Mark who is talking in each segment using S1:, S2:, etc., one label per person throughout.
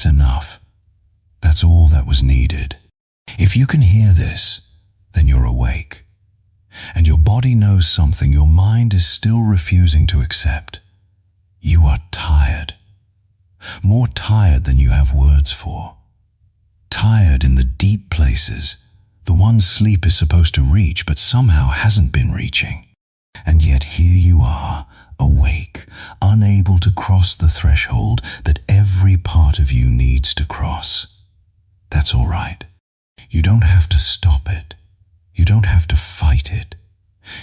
S1: That's enough. That's all that was needed. If you can hear this, then you're awake. And your body knows something your mind is still refusing to accept. You are tired. More tired than you have words for. Tired in the deep places, the ones sleep is supposed to reach but somehow hasn't been reaching. And yet here you are, awake, unable to cross the threshold that every part of you needs to cross. That's all right. You don't have to stop it. You don't have to fight it.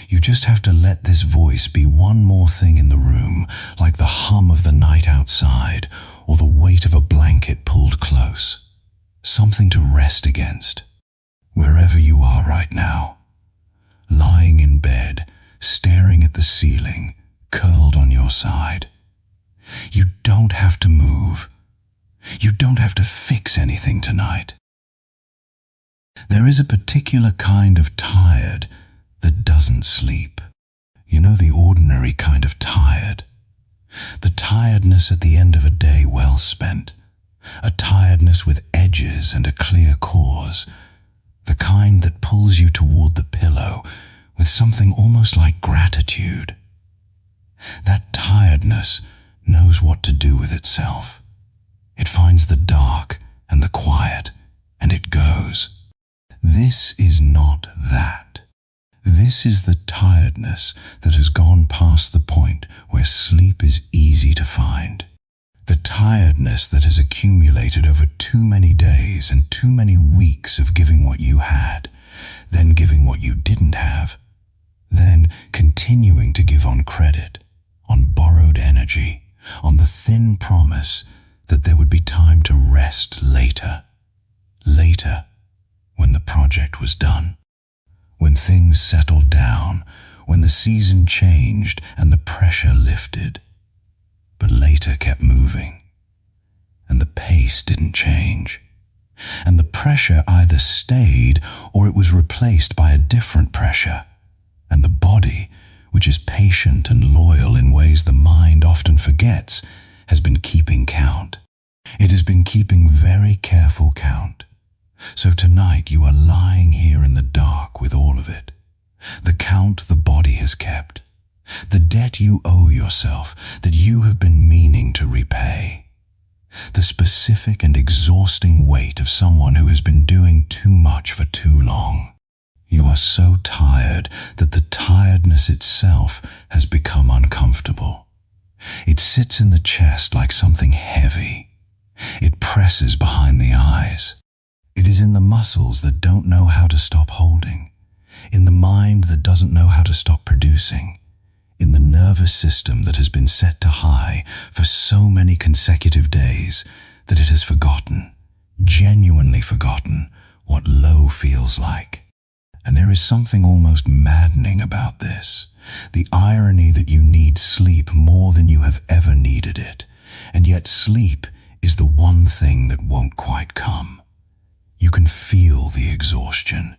S1: You just have to let this voice be one more thing in the room, like the hum of the night outside or the weight of a blanket pulled close. Something to rest against. Wherever you are right now, lying in bed, staring at the ceiling, curled on your side. You don't have to move. You don't have to fix anything tonight. There is a particular kind of tired that doesn't sleep. You know, the ordinary kind of tired. The tiredness at the end of a day well spent. A tiredness with edges and a clear cause. The kind that pulls you toward the pillow with something almost like gratitude. That tiredness knows what to do with itself. It finds the dark and the quiet, and it goes. This is not that. This is the tiredness that has gone past the point where sleep is easy to find. The tiredness that has accumulated over too many days and too many weeks of giving what you had, then giving what you didn't have, then continuing to give on credit, on borrowed energy, on the thin promise that there would be time to rest later. Later, when the project was done. When things settled down, when the season changed and the pressure lifted. But later kept moving, and the pace didn't change. And the pressure either stayed or it was replaced by a different pressure. And the body, which is patient and loyal in ways the mind often forgets, has been keeping count. It has been keeping very careful count. So tonight you are lying here in the dark with all of it. The count the body has kept. The debt you owe yourself that you have been meaning to repay. The specific and exhausting weight of someone who has been doing too much for too long. You are so tired that the tiredness itself has become uncomfortable. It sits in the chest like something heavy. It presses behind the eyes. It is in the muscles that don't know how to stop holding, in the mind that doesn't know how to stop producing, in the nervous system that has been set to high for so many consecutive days that it has forgotten, genuinely forgotten, what low feels like. And there is something almost maddening about this, the irony that you need sleep more than you have ever needed it, and yet sleep is the one thing that won't quite come. You can feel the exhaustion.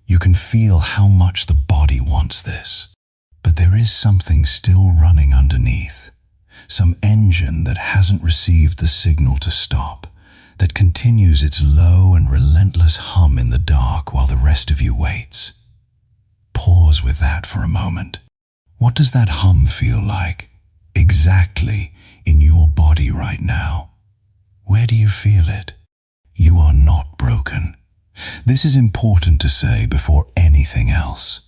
S1: You can feel how much the body wants this. But there is something still running underneath, some engine that hasn't received the signal to stop, that continues its low and relentless hum in the dark while the rest of you waits. Pause with that for a moment. What does that hum feel like, exactly in your body right now? Where do you feel it? You are not broken. This is important to say before anything else.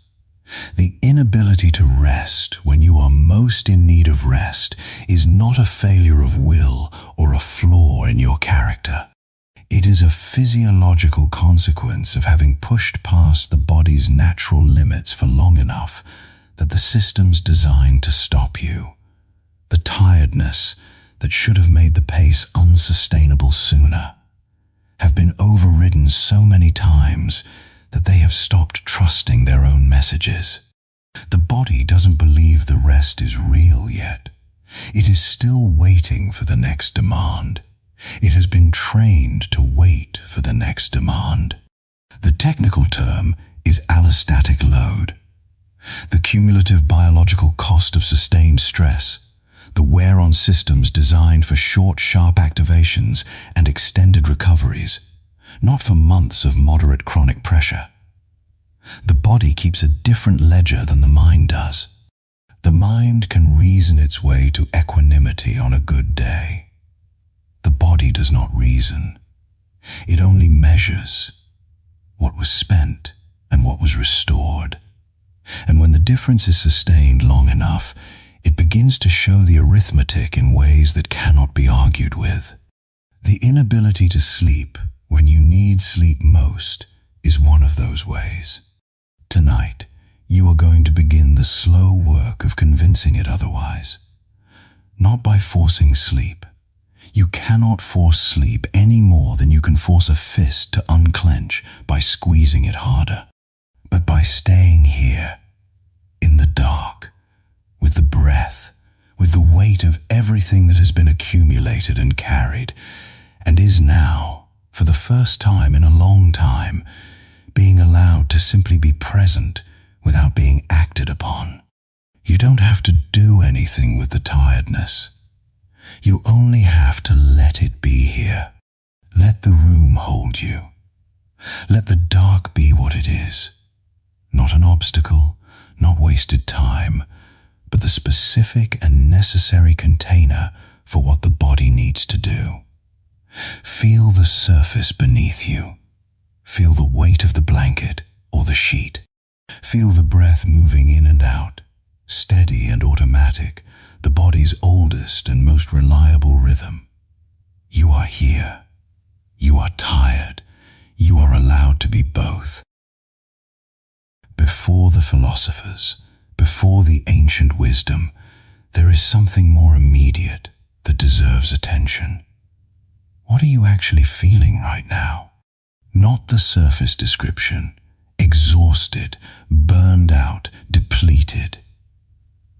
S1: The inability to rest when you are most in need of rest is not a failure of will or a flaw in your character. It is a physiological consequence of having pushed past the body's natural limits for long enough that the system's designed to stop you. The tiredness that should have made the pace unsustainable sooner have been overridden so many times that they have stopped trusting their own messages. The body doesn't believe the rest is real yet. It is still waiting for the next demand. It has been trained to wait for the next demand. The technical term is allostatic load. The cumulative biological cost of sustained stress, the wear on systems designed for short, sharp activations and extended recoveries, not for months of moderate chronic pressure. The body keeps a different ledger than the mind does. The mind can reason its way to equanimity on a good day. The body does not reason. It only measures what was spent and what was restored. And when the difference is sustained long enough, it begins to show the arithmetic in ways that cannot be argued with. The inability to sleep when you need sleep most is one of those ways. Tonight, you are going to begin the slow work of convincing it otherwise. Not by forcing sleep. You cannot force sleep any more than you can force a fist to unclench by squeezing it harder. But by staying here, in the dark, with the breath, with the weight of everything that has been accumulated and carried, and is now, for the first time in a long time, being allowed to simply be present without being acted upon. You don't have to do anything with the tiredness. You only have to let it be here. Let the room hold you. Let the dark be what it is. Not an obstacle, not wasted time, but the specific and necessary container for what the body needs to do. Feel the surface beneath you. Feel the weight of the blanket or the sheet. Feel the breath moving in and out, steady and automatic, the body's oldest and most reliable rhythm. You are here. You are tired. You are allowed to be both. Before the philosophers, before the ancient wisdom, there is something more immediate that deserves attention. What are you actually feeling right now? Not the surface description. Exhausted, burned out, depleted.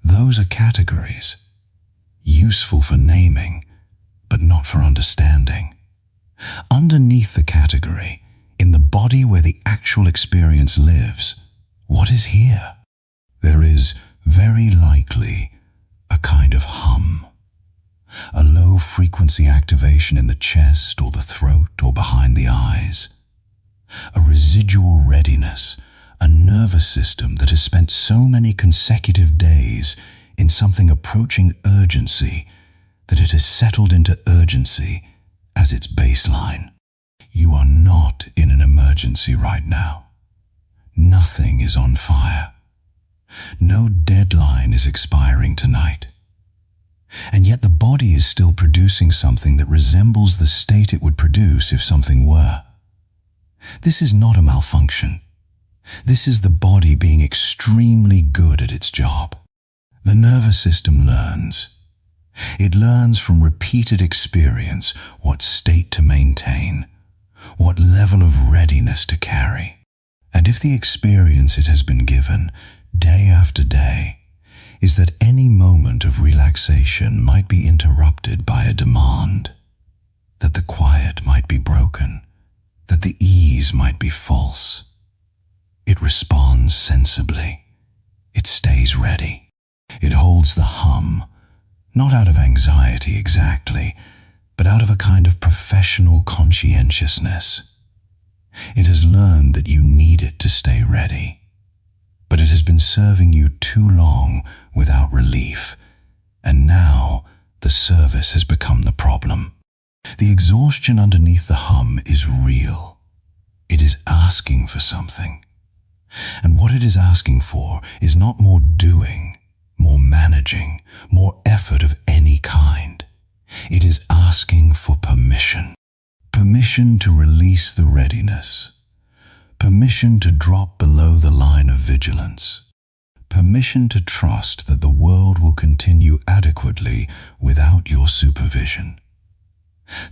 S1: Those are categories, useful for naming, but not for understanding. Underneath the category, in the body where the actual experience lives, what is here? There is, very likely, a kind of hum. A low-frequency activation in the chest or the throat or behind the eyes. A residual readiness, a nervous system that has spent so many consecutive days in something approaching urgency that it has settled into urgency as its baseline. You are not in an emergency right now. Nothing is on fire. No deadline is expiring tonight. And yet the body is still producing something that resembles the state it would produce if something were. This is not a malfunction. This is the body being extremely good at its job. The nervous system learns. It learns from repeated experience what state to maintain, what level of readiness to carry. And if the experience it has been given, day after day, is that any moment of relaxation might be interrupted by a demand, that the quiet might be broken, that the ease might be false, it responds sensibly. It stays ready. It holds the hum, not out of anxiety exactly, but out of a kind of professional conscientiousness. It has learned that you need it to stay ready, but it has been serving you too long without relief, and now the service has become the problem. The exhaustion underneath the hum is real. It is asking for something. And what it is asking for is not more doing, more managing, more effort of any kind. It is asking for permission. Permission to release the readiness. Permission to drop below the line of vigilance. Permission to trust that the world will continue adequately without your supervision.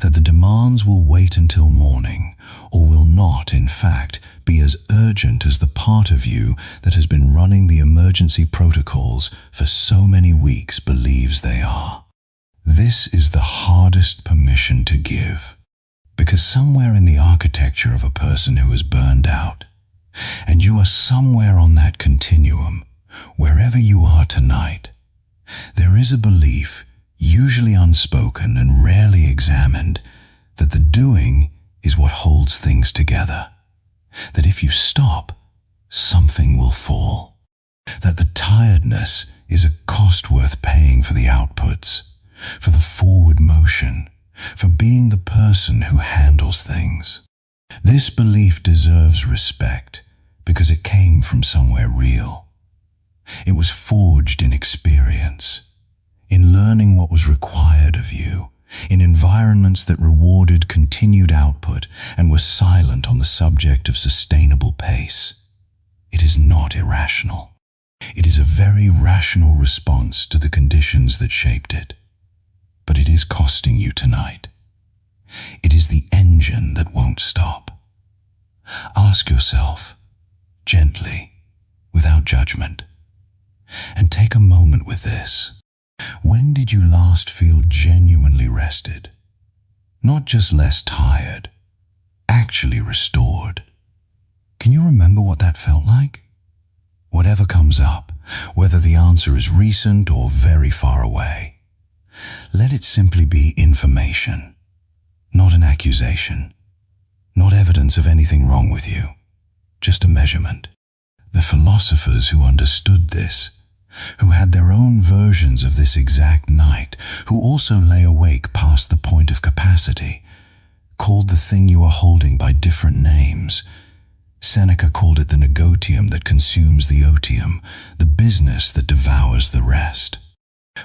S1: That the demands will wait until morning, or will not, in fact, be as urgent as the part of you that has been running the emergency protocols for so many weeks believes they are. This is the hardest permission to give, because somewhere in the architecture of a person who is burned out, and you are somewhere on that continuum, wherever you are tonight, there is a belief usually unspoken and rarely examined, that the doing is what holds things together. That if you stop, something will fall. That the tiredness is a cost worth paying for the outputs, for the forward motion, for being the person who handles things. This belief deserves respect because it came from somewhere real. It was forged in experience, in learning what was required of you, in environments that rewarded continued output and were silent on the subject of sustainable pace. It is not irrational. It is a very rational response to the conditions that shaped it. But it is costing you tonight. It is the engine that won't stop. Ask yourself, gently, without judgment, and take a moment with this. When did you last feel genuinely rested? Not just less tired, actually restored. Can you remember what that felt like? Whatever comes up, whether the answer is recent or very far away, let it simply be information, not an accusation, not evidence of anything wrong with you, just a measurement. The philosophers who understood this, who had their own versions of this exact night, who also lay awake past the point of capacity, called the thing you are holding by different names. Seneca called it the negotium that consumes the otium, the business that devours the rest.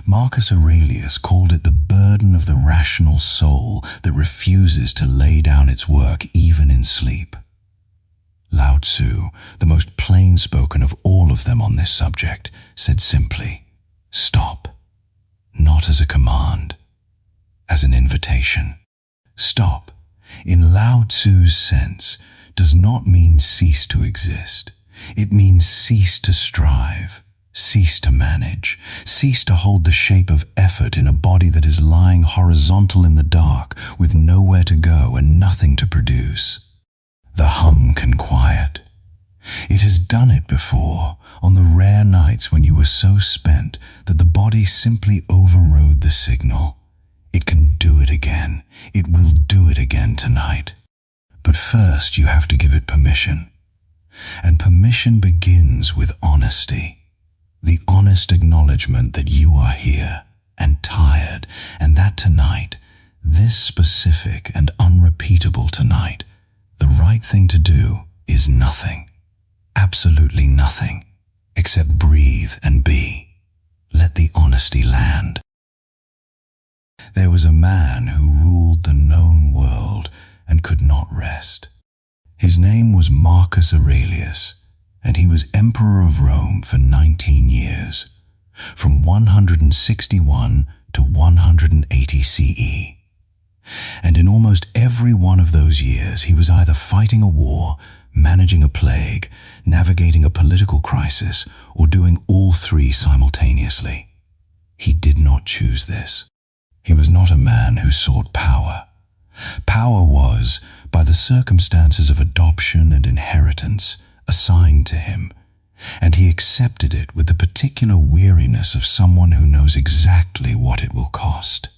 S1: Marcus Aurelius called it the burden of the rational soul that refuses to lay down its work even in sleep. Lao Tzu, the most plain-spoken of all of them on this subject, said simply, stop, not as a command, as an invitation. Stop, in Lao Tzu's sense, does not mean cease to exist. It means cease to strive, cease to manage, cease to hold the shape of effort in a body that is lying horizontal in the dark with nowhere to go and nothing to produce. The hum can quiet. It has done it before, on the rare nights when you were so spent that the body simply overrode the signal. It can do it again. It will do it again tonight. But first you have to give it permission. And permission begins with honesty. The honest acknowledgement that you are here and tired, and that tonight, this specific and unrepeatable tonight, the right thing to do is nothing, absolutely nothing, except breathe and be. Let the honesty land. There was a man who ruled the known world and could not rest. His name was Marcus Aurelius, and he was Emperor of Rome for 19 years, from 161 to 180 CE. And in almost every one of those years, he was either fighting a war, managing a plague, navigating a political crisis, or doing all three simultaneously. He did not choose this. He was not a man who sought power. Power was, by the circumstances of adoption and inheritance, assigned to him, and he accepted it with the particular weariness of someone who knows exactly what it will cost.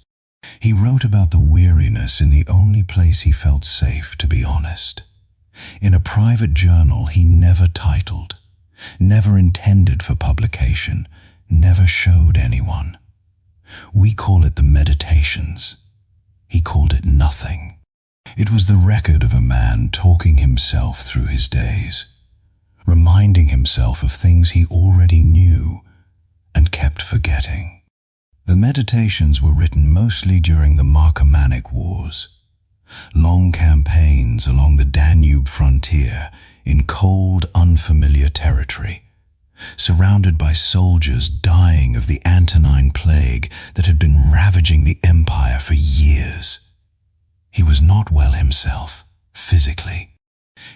S1: He wrote about the weariness in the only place he felt safe to be honest. In a private journal he never titled, never intended for publication, never showed anyone. We call it the Meditations. He called it nothing. It was the record of a man talking himself through his days, reminding himself of things he already knew and kept forgetting. The Meditations were written mostly during the Marcomannic Wars, long campaigns along the Danube frontier in cold, unfamiliar territory, surrounded by soldiers dying of the Antonine Plague that had been ravaging the empire for years. He was not well himself, physically.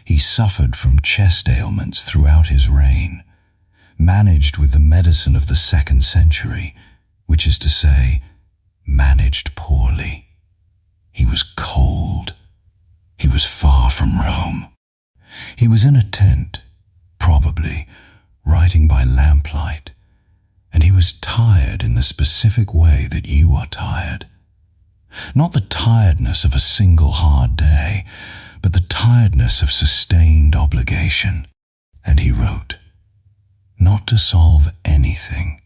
S1: He suffered from chest ailments throughout his reign, managed with the medicine of the 2nd century, which is to say, managed poorly. He was cold. He was far from Rome. He was in a tent, probably, writing by lamplight, and he was tired in the specific way that you are tired. Not the tiredness of a single hard day, but the tiredness of sustained obligation. And he wrote, not to solve anything,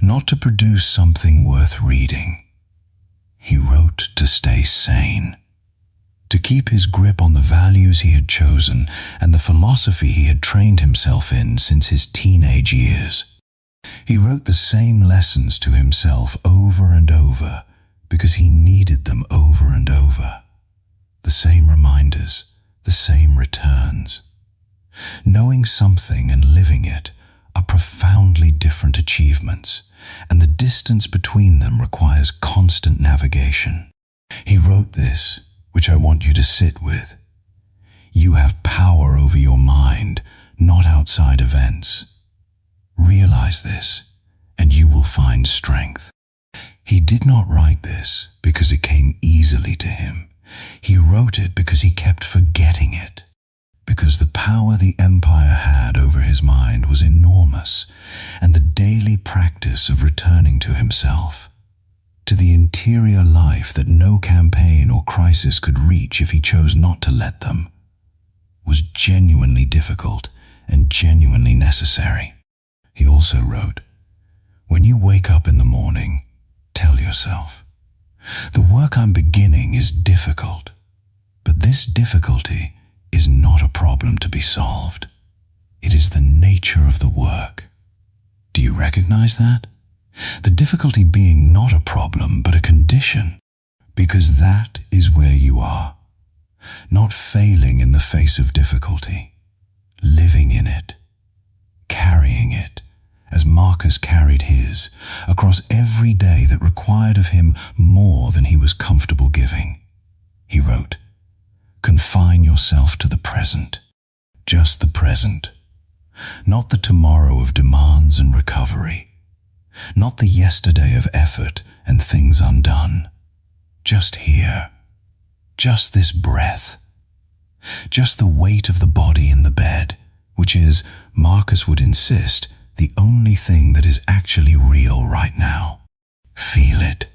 S1: not to produce something worth reading. He wrote to stay sane, to keep his grip on the values he had chosen and the philosophy he had trained himself in since his teenage years. He wrote the same lessons to himself over and over because he needed them over and over. The same reminders, the same returns. Knowing something and living it are profoundly different achievements, and the distance between them requires constant navigation. He wrote this, which I want you to sit with. You have power over your mind, not outside events. Realize this, and you will find strength. He did not write this because it came easily to him. He wrote it because he kept forgetting it. Because the power the empire had over his mind was enormous, and the daily practice of returning to himself, to the interior life that no campaign or crisis could reach if he chose not to let them, was genuinely difficult and genuinely necessary. He also wrote, when you wake up in the morning, tell yourself, the work I'm beginning is difficult, but this difficulty is not a problem to be solved. It is the nature of the work. Do you recognize that? The difficulty being not a problem, but a condition, because that is where you are. Not failing in the face of difficulty, living in it, carrying it, as Marcus carried his, across every day that required of him more than he was comfortable giving. He wrote, confine yourself to the present, just the present, not the tomorrow of demands and recovery, not the yesterday of effort and things undone, just here, just this breath, just the weight of the body in the bed, which is, Marcus would insist, the only thing that is actually real right now. Feel it,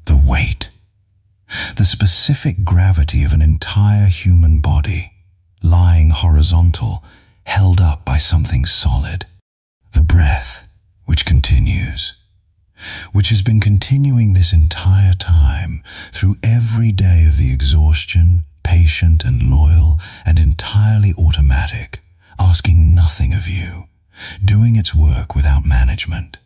S1: the weight, the specific gravity of an entire human body, lying horizontal, held up by something solid. The breath, which continues, which has been continuing this entire time, through every day of the exhaustion, patient and loyal and entirely automatic, asking nothing of you, doing its work without management.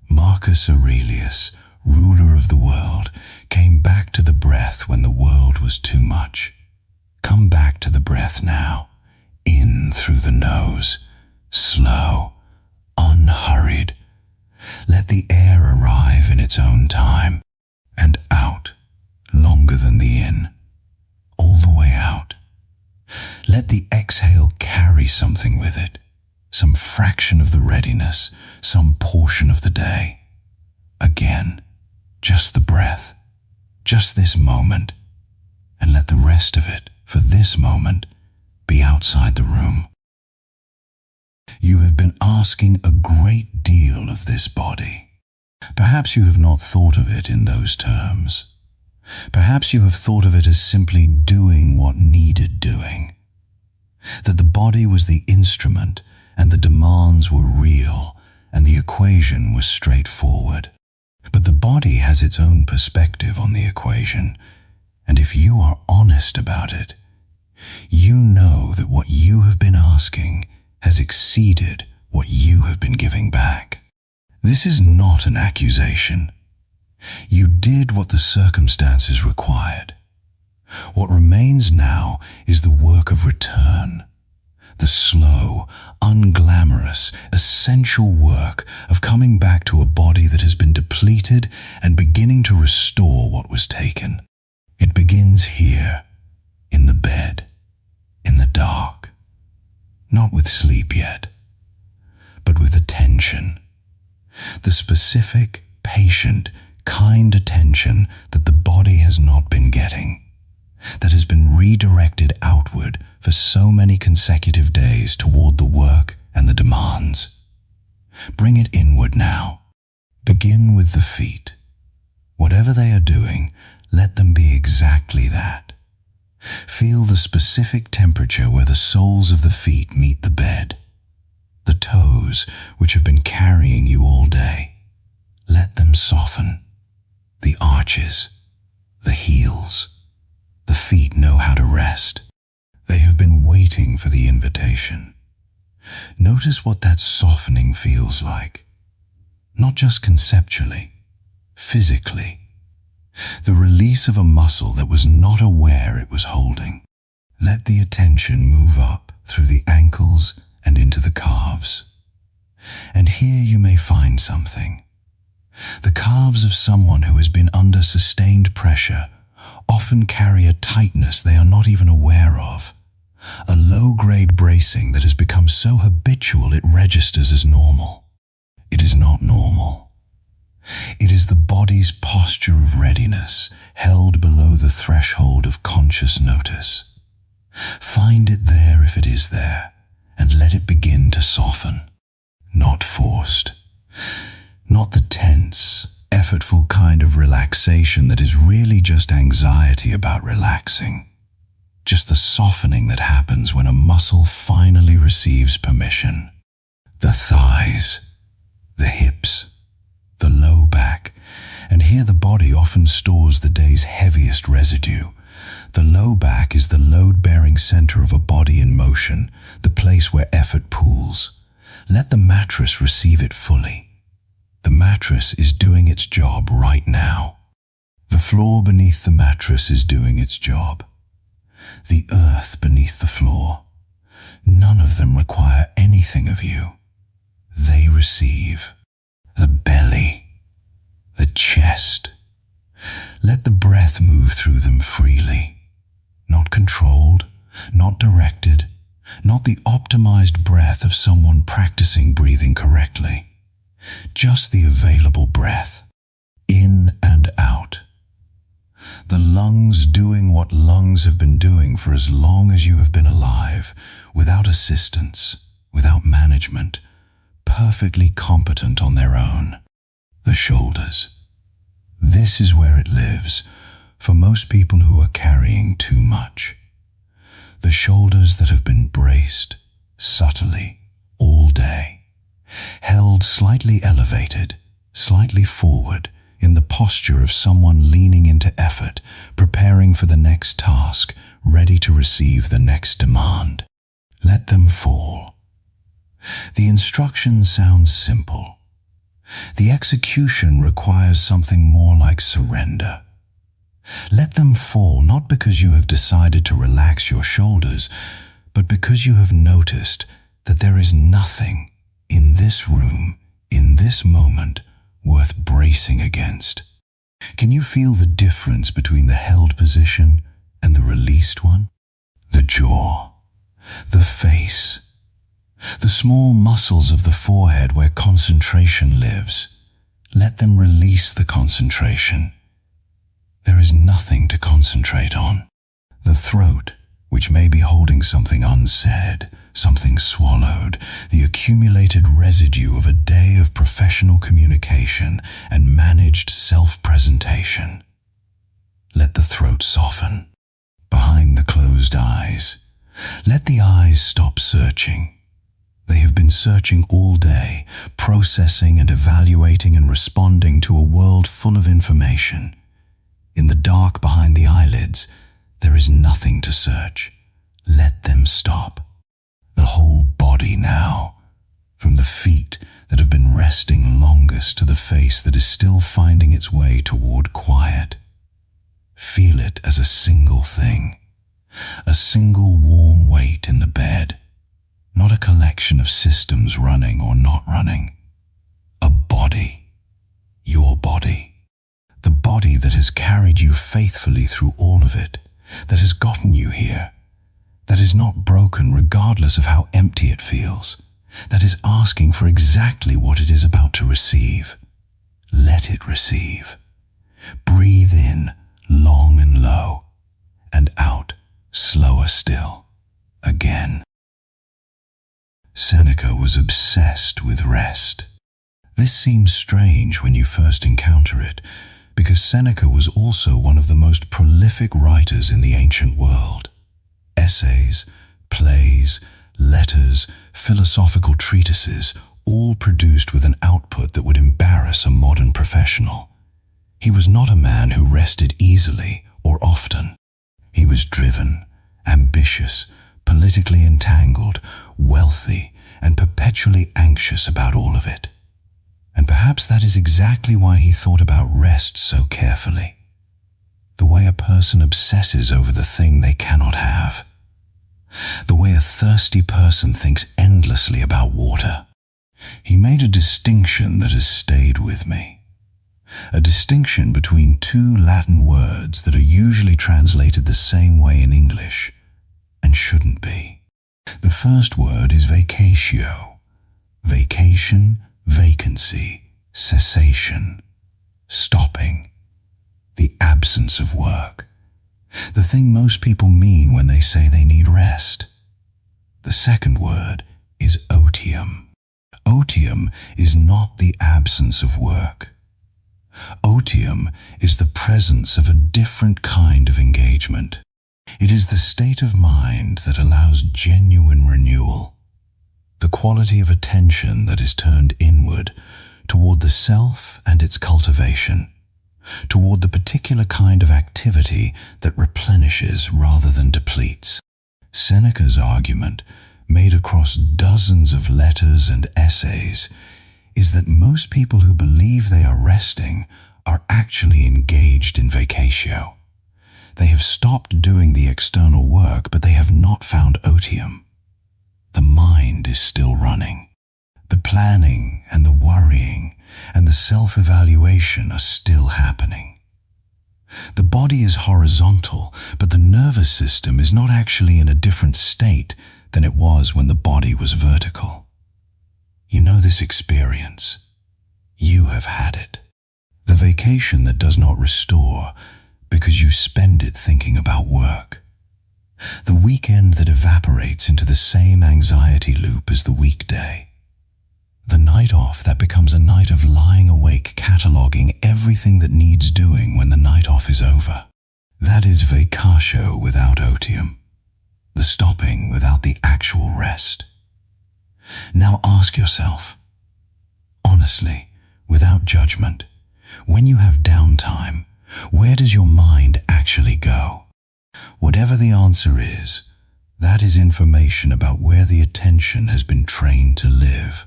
S1: Marcus Aurelius, ruler of the world, came back to the breath when the world was too much. Come back to the breath now, in through the nose, slow, unhurried. Let the air arrive in its own time, and out, longer than the in, all the way out. Let the exhale carry something with it, some fraction of the readiness, some portion of the day. Again, just the breath, just this moment, and let the rest of it, for this moment, be outside the room. You have been asking a great deal of this body. Perhaps you have not thought of it in those terms. Perhaps you have thought of it as simply doing what needed doing. That the body was the instrument and the demands were real and the equation was straightforward. But the body has its own perspective on the equation, and if you are honest about it, you know that what you have been asking has exceeded what you have been giving back. This is not an accusation. You did what the circumstances required. What remains now is the work of return, the slow, unglamorous, essential work of coming back to a body that has been depleted and beginning to restore what was taken. It begins here, in the bed, in the dark, not with sleep yet, but with attention, the specific, patient, kind attention that the body has not been getting, that has been redirected outward for so many consecutive days toward the work and the demands. Bring it inward now. Begin with the feet. Whatever they are doing, let them be exactly that. Feel the specific temperature where the soles of the feet meet the bed. The toes, which have been carrying you all day, let them soften. The arches, the heels, the feet know how to rest. They have been waiting for the invitation. Notice what that softening feels like. Not just conceptually, physically. The release of a muscle that was not aware it was holding. Let the attention move up through the ankles and into the calves. And here you may find something. The calves of someone who has been under sustained pressure often carry a tightness they are not even aware of. A low-grade bracing that has become so habitual it registers as normal. It is not normal. It is the body's posture of readiness held below the threshold of conscious notice. Find it there if it is there, and let it begin to soften. Not forced. Not the tense, effortful kind of relaxation that is really just anxiety about relaxing. Just the softening that happens when a muscle finally receives permission. The thighs, the hips, the low back, and here the body often stores the day's heaviest residue. The low back is the load-bearing center of a body in motion, the place where effort pools. Let the mattress receive it fully. The mattress is doing its job right now. The floor beneath the mattress is doing its job. The earth beneath the floor. None of them require anything of you. They receive. The belly, the chest. Let the breath move through them freely. Not controlled, not directed, not the optimized breath of someone practicing breathing correctly. Just the available breath, in and out. The lungs doing what lungs have been doing for as long as you have been alive, without assistance, without management, perfectly competent on their own. The shoulders. This is where it lives for most people who are carrying too much. The shoulders that have been braced, subtly, all day, held slightly elevated, slightly forward, in the posture of someone leaning into effort, preparing for the next task, ready to receive the next demand. Let them fall. The instruction sounds simple. The execution requires something more like surrender. Let them fall not because you have decided to relax your shoulders, but because you have noticed that there is nothing in this room, in this moment, worth bracing against. Can you feel the difference between the held position and the released one? The jaw, the face, the small muscles of the forehead where concentration lives. Let them release the concentration. There is nothing to concentrate on. The throat, which may be holding something unsaid, something swallowed, the accumulated residue of a day of professional communication and managed self-presentation. Let the throat soften. Behind the closed eyes, let the eyes stop searching. They have been searching all day, processing and evaluating and responding to a world full of information. In the dark behind the eyelids, there is nothing to search. Let them stop. The whole body now, from the feet that have been resting longest to the face that is still finding its way toward quiet. Feel it as a single thing, a single warm weight in the bed, not a collection of systems running or not running. A body, your body, the body that has carried you faithfully through all of it, that has gotten you here, that is not broken regardless of how empty it feels, that is asking for exactly what it is about to receive. Let it receive. Breathe in, long and low, and out, slower still, again. Seneca was obsessed with rest. This seems strange when you first encounter it, because Seneca was also one of the most prolific writers in the ancient world. Essays, plays, letters, philosophical treatises, all produced with an output that would embarrass a modern professional. He was not a man who rested easily or often. He was driven, ambitious, politically entangled, wealthy, and perpetually anxious about all of it. And perhaps that is exactly why he thought about rest so carefully. The way a person obsesses over the thing they cannot have. The way a thirsty person thinks endlessly about water. He made a distinction that has stayed with me. A distinction between two Latin words that are usually translated the same way in English, and shouldn't be. The first word is vacatio. Vacation, vacancy, cessation, stopping, the absence of work. The thing most people mean when they say they need rest. The second word is otium. Otium is not the absence of work. Otium is the presence of a different kind of engagement. It is the state of mind that allows genuine renewal, the quality of attention that is turned inward toward the self and its cultivation, toward the particular kind of activity that replenishes rather than depletes. Seneca's argument, made across dozens of letters and essays, is that most people who believe they are resting are actually engaged in vacatio. They have stopped doing the external work, but they have not found otium. The mind is still running. The planning and the worrying and the self-evaluation are still happening. The body is horizontal, but the nervous system is not actually in a different state than it was when the body was vertical. You know this experience. You have had it. The vacation that does not restore because you spend it thinking about work. The weekend that evaporates into the same anxiety loop as the weekday. The night off that becomes a night of lying awake cataloging everything that needs doing when the night off is over. That is vacatio without otium. The stopping without the actual rest. Now ask yourself, honestly, without judgment, when you have downtime, where does your mind actually go? Whatever the answer is, that is information about where the attention has been trained to live.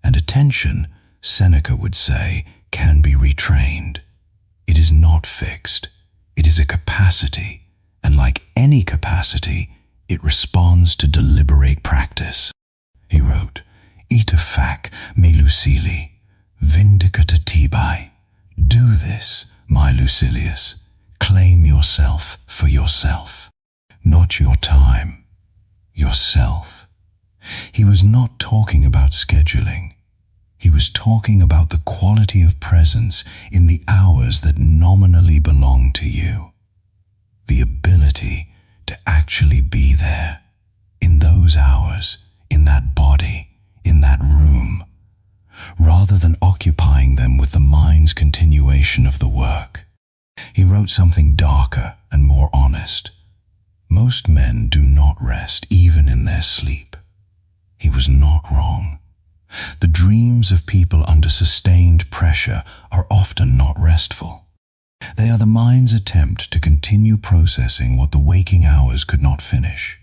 S1: And attention, Seneca would say, can be retrained. It is not fixed. It is a capacity, and like any capacity, it responds to deliberate practice. He wrote, "Ita fac me Lucili, vindicata tibi." Do this, my Lucilius. Claim yourself for yourself. Not your time. Yourself. He was not talking about scheduling. He was talking about the quality of presence in the hours that nominally belong to you. The ability to actually be there, in those hours, in that body, in that room, rather than occupying them with the mind's continuation of the work. He wrote something darker and more honest. Most men do not rest even in their sleep. He was not wrong. The dreams of people under sustained pressure are often not restful. They are the mind's attempt to continue processing what the waking hours could not finish.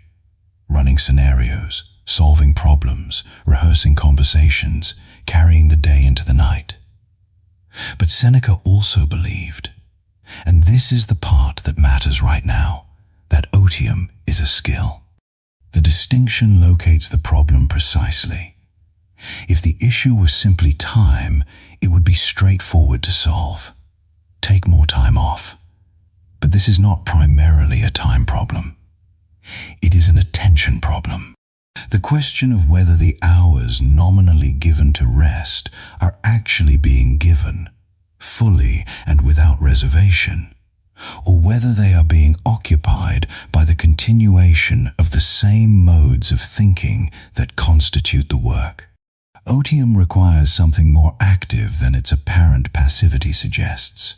S1: Running scenarios, solving problems, rehearsing conversations, carrying the day into the night. But Seneca also believed, and this is the part that matters right now, that otium is a skill. The distinction locates the problem precisely. If the issue was simply time, it would be straightforward to solve. Take more time off. But this is not primarily a time problem. It is an attention problem. The question of whether the hours nominally given to rest are actually being given, fully and without reservation, or whether they are being occupied by the continuation of the same modes of thinking that constitute the work. Otium requires something more active than its apparent passivity suggests.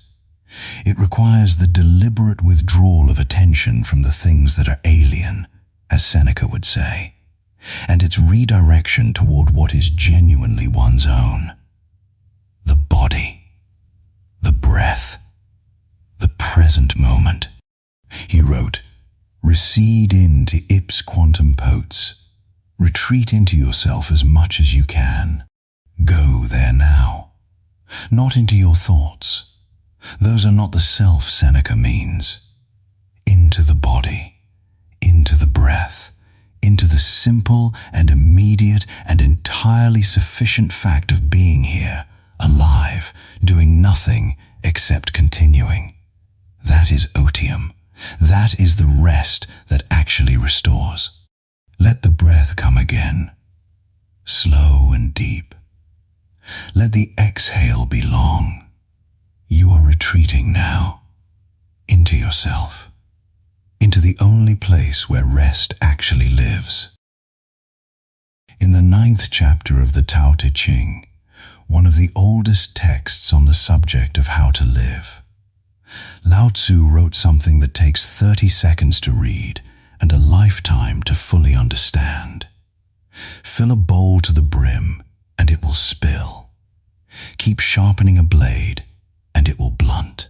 S1: It requires the deliberate withdrawal of attention from the things that are alien, as Seneca would say, and its redirection toward what is genuinely one's own. The body, the breath, the present moment. He wrote, "Recede into ipse quantum potes. Retreat into yourself as much as you can. Go there now. Not into your thoughts. Those are not the self Seneca means. Into the body, into the breath, into the simple and immediate and entirely sufficient fact of being here, alive, doing nothing except continuing. That is otium. That is the rest that actually restores. Let the breath come again, slow and deep. Let the exhale be long. You are retreating now, into yourself, into the only place where rest actually lives." In the 9th chapter of the Tao Te Ching, one of the oldest texts on the subject of how to live, Lao Tzu wrote something that takes 30 seconds to read and a lifetime to fully understand. Fill a bowl to the brim, and it will spill. Keep sharpening a blade, and it will blunt.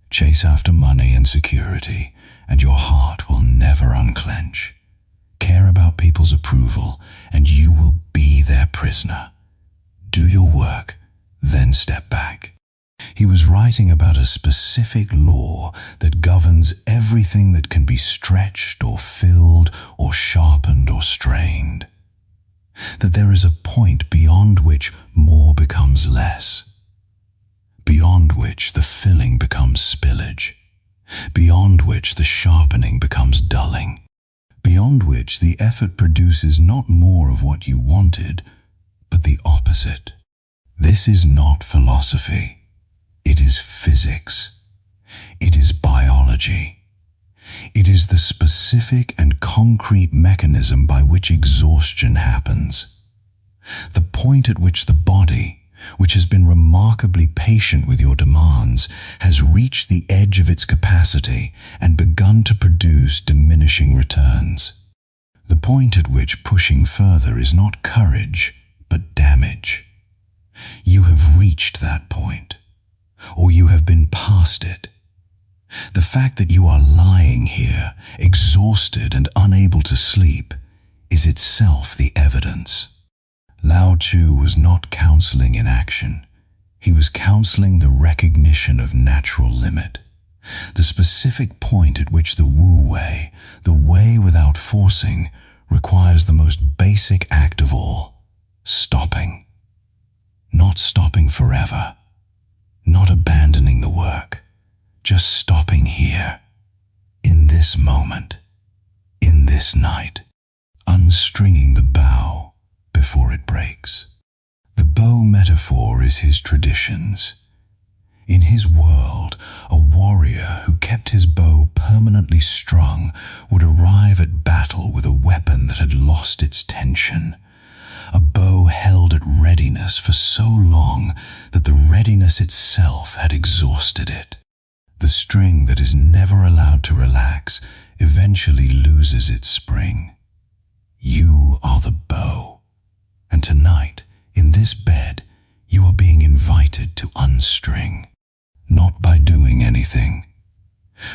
S1: Chase after money and security, and your heart will never unclench. Care about people's approval, and you will be their prisoner. Do your work, then step back. He was writing about a specific law that governs everything that can be stretched or filled or sharpened or strained. That there is a point beyond which more becomes less, beyond which the filling becomes spillage, beyond which the sharpening becomes dulling, beyond which the effort produces not more of what you wanted, but the opposite. This is not philosophy. It is physics. It is biology. It is the specific and concrete mechanism by which exhaustion happens. The point at which the body, which has been remarkably patient with your demands, has reached the edge of its capacity and begun to produce diminishing returns. The point at which pushing further is not courage, but damage. You have reached that point, or you have been past it. The fact that you are lying here, exhausted and unable to sleep, is itself the evidence. Lao Tzu was not counseling inaction. He was counseling the recognition of natural limit, the specific point at which the Wu Wei, the way without forcing, requires the most basic act of all, stopping. Not stopping forever, not abandoning the work, just stopping here, in this moment, in this night, unstringing the bow before it breaks. The bow metaphor is his traditions. In his world, a warrior who kept his bow permanently strung would arrive at battle with a weapon that had lost its tension. A bow held at readiness for so long that the readiness itself had exhausted it. The string that is never allowed to relax eventually loses its spring. You are the bow, and tonight, in this bed, you are being invited to unstring, not by doing anything,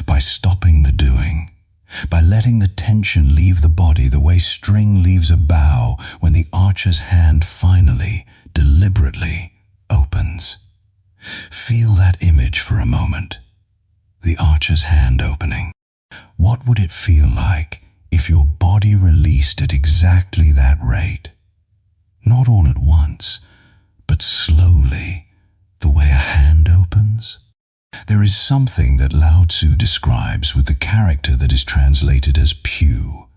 S1: by stopping the doing, by letting the tension leave the body the way string leaves a bow when the archer's hand finally, deliberately, opens. Feel that image for a moment. The archer's hand opening. What would it feel like if your body released at exactly that rate? Not all at once, but slowly, the way a hand opens? There is something that Lao Tzu describes with the character that is translated as Pu,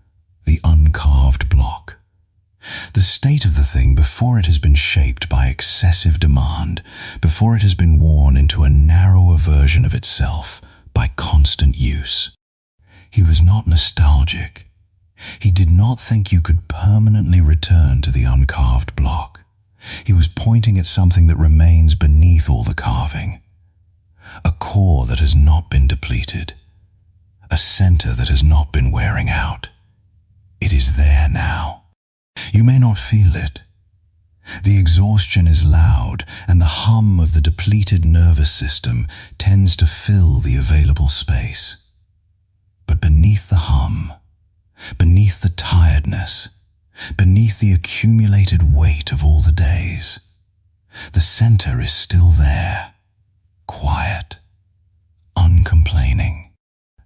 S1: the uncarved block. The state of the thing before it has been shaped by excessive demand, before it has been worn into a narrower version of itself, by constant use. He was not nostalgic. He did not think you could permanently return to the uncarved block. He was pointing at something that remains beneath all the carving. A core that has not been depleted. A center that has not been wearing out. It is there now. You may not feel it. The exhaustion is loud, and the hum of the depleted nervous system tends to fill the available space. But beneath the hum, beneath the tiredness, beneath the accumulated weight of all the days, the center is still there, quiet, uncomplaining,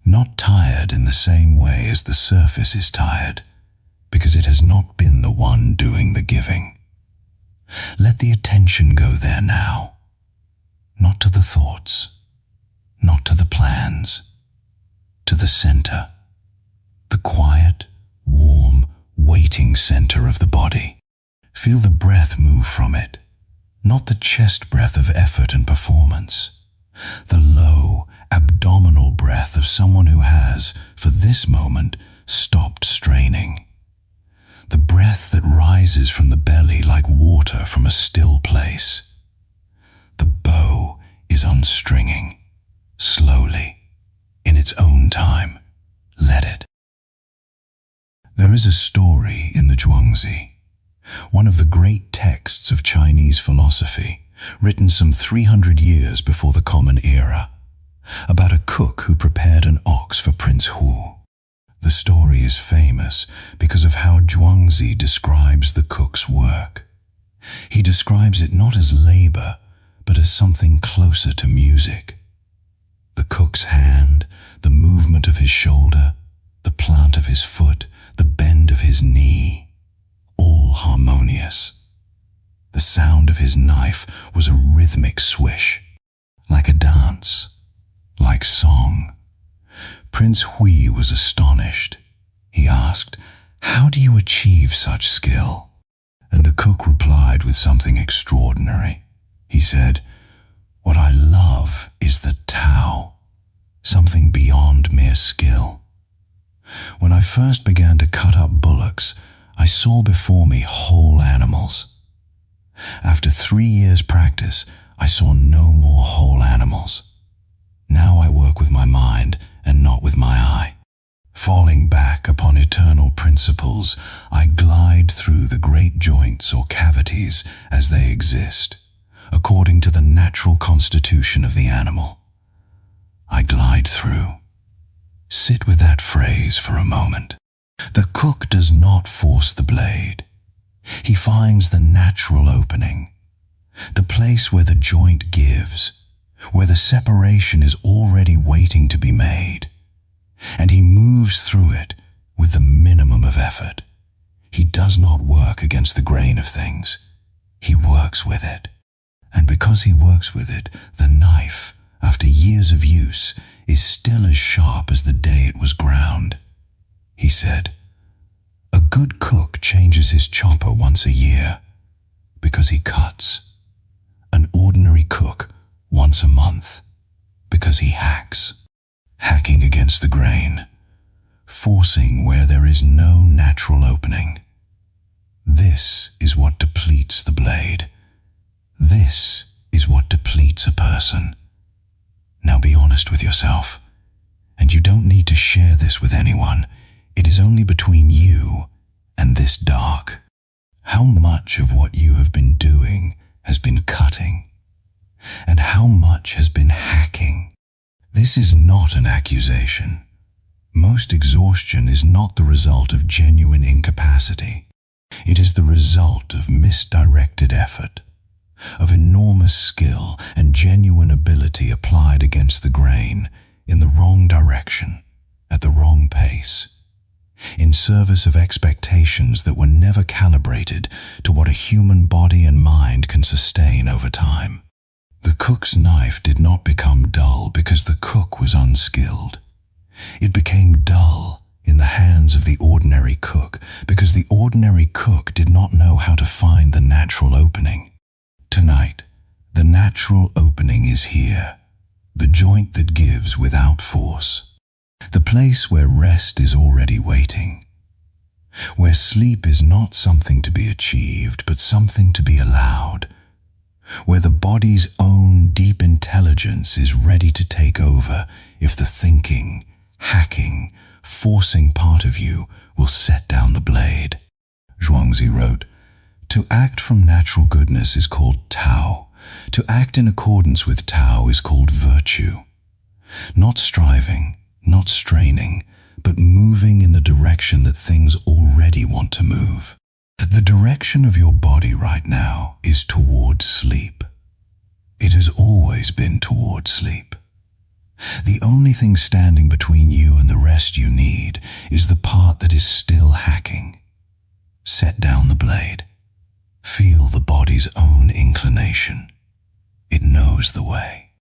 S1: not tired in the same way as the surface is tired, because it has not been the one doing the giving. Let the attention go there now, not to the thoughts, not to the plans, to the center, the quiet, warm, waiting center of the body. Feel the breath move from it, not the chest breath of effort and performance, the low, abdominal breath of someone who has, for this moment, stopped straining. The breath that rises from the belly like water from a still place. The bow is unstringing, slowly, in its own time. Let it. There is a story in the Zhuangzi, one of the great texts of Chinese philosophy, written some 300 years before the Common Era, about a cook who prepared an ox for Prince Hu. The story is famous because of how Zhuangzi describes the cook's work. He describes it not as labor, but as something closer to music. The cook's hand, the movement of his shoulder, the plant of his foot, the bend of his knee, all harmonious. The sound of his knife was a rhythmic swish, like a dance, like song. Prince Hui was astonished. He asked, "How do you achieve such skill?" And the cook replied with something extraordinary. He said, "What I love is the Tao, something beyond mere skill. When I first began to cut up bullocks, I saw before me whole animals. After 3 years' practice, I saw no more whole animals. Now I work with my mind and not with my eye. Falling back upon eternal principles, I glide through the great joints or cavities as they exist, according to the natural constitution of the animal. I glide through." Sit with that phrase for a moment. The cook does not force the blade. He finds the natural opening, the place where the joint gives, where the separation is already waiting to be made, and he moves through it with the minimum of effort. He does not work against the grain of things. He works with it. And because he works with it, the knife, after years of use, is still as sharp as the day it was ground. He said, "A good cook changes his chopper once a year because he cuts. An ordinary cook once a month because he hacks, hacking against the grain, forcing where there is no natural opening. This is what depletes the blade. This is what depletes a person. Now be honest with yourself, and you don't need to share this with anyone. It is only between you and this dark. How much of what you have been doing has been cutting? And how much has been hacking? This is not an accusation. Most exhaustion is not the result of genuine incapacity. It is the result of misdirected effort, of enormous skill and genuine ability applied against the grain, in the wrong direction, at the wrong pace, in service of expectations that were never calibrated to what a human body and mind can sustain over time. The cook's knife did not become dull because the cook was unskilled. It became dull in the hands of the ordinary cook because the ordinary cook did not know how to find the natural opening. Tonight, the natural opening is here, the joint that gives without force, the place where rest is already waiting, where sleep is not something to be achieved, but something to be allowed, where the body's own deep intelligence is ready to take over if the thinking, hacking, forcing part of you will set down the blade. Zhuangzi wrote, "To act from natural goodness is called Tao. To act in accordance with Tao is called virtue. Not striving, not straining, but moving in the direction that things already want to move. The direction of your body right now is toward sleep. It has always been toward sleep. The only thing standing between you and the rest you need is the part that is still hacking. Set down the blade. Feel the body's own inclination. It knows the way.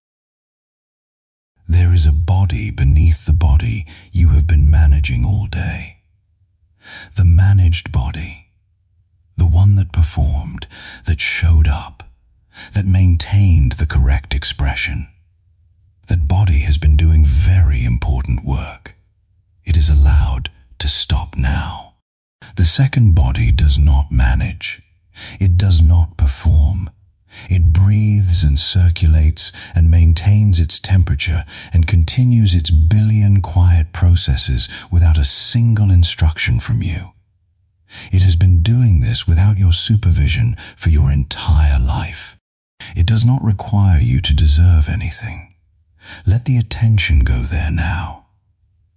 S1: There is a body beneath the body you have been managing all day. The managed body, the one that performed, that showed up, that maintained the correct expression. That body has been doing very important work. It is allowed to stop now. The second body does not manage. It does not perform. It breathes and circulates and maintains its temperature and continues its billion quiet processes without a single instruction from you. It has been doing this without your supervision for your entire life. It does not require you to deserve anything. Let the attention go there now,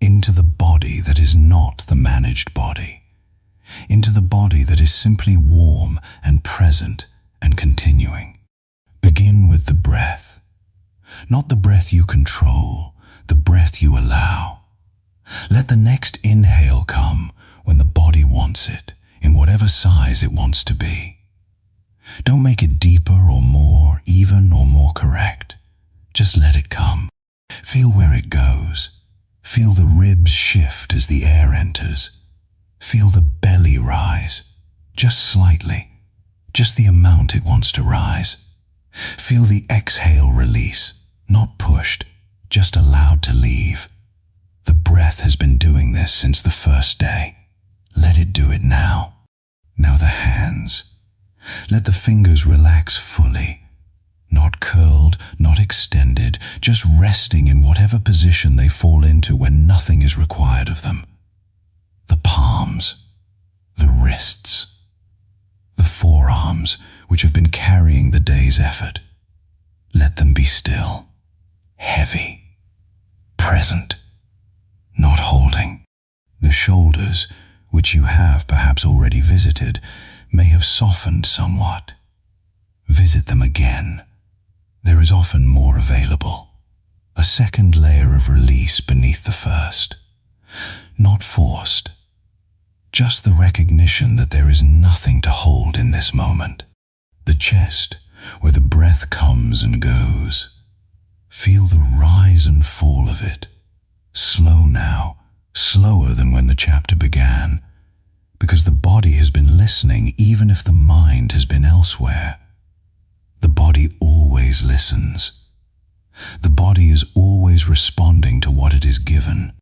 S1: into the body that is not the managed body, into the body that is simply warm and present and continuing. Begin with the breath, not the breath you control, the breath you allow. Let the next inhale come when the body wants it, in whatever size it wants to be. Don't make it deeper or more even or more correct. Just let it come. Feel where it goes. Feel the ribs shift as the air enters. Feel the belly rise, just slightly, just the amount it wants to rise. Feel the exhale release, not pushed, just allowed to leave. The breath has been doing this since the first day. Let it do it now. Now the hands. Let the fingers relax fully. Not curled, not extended, just resting in whatever position they fall into when nothing is required of them. The palms, the wrists, the forearms, which have been carrying the day's effort. Let them be still, heavy, present, not holding. The shoulders, which you have perhaps already visited, may have softened somewhat. Visit them again. There is often more available, a second layer of release beneath the first. Not forced, just the recognition that there is nothing to hold in this moment. The chest, where the breath comes and goes. Feel the rise and fall of it. Slow now, slower than when the chapter began, because the body has been listening even if the mind has been elsewhere. The body always listens. The body is always responding to what it is given.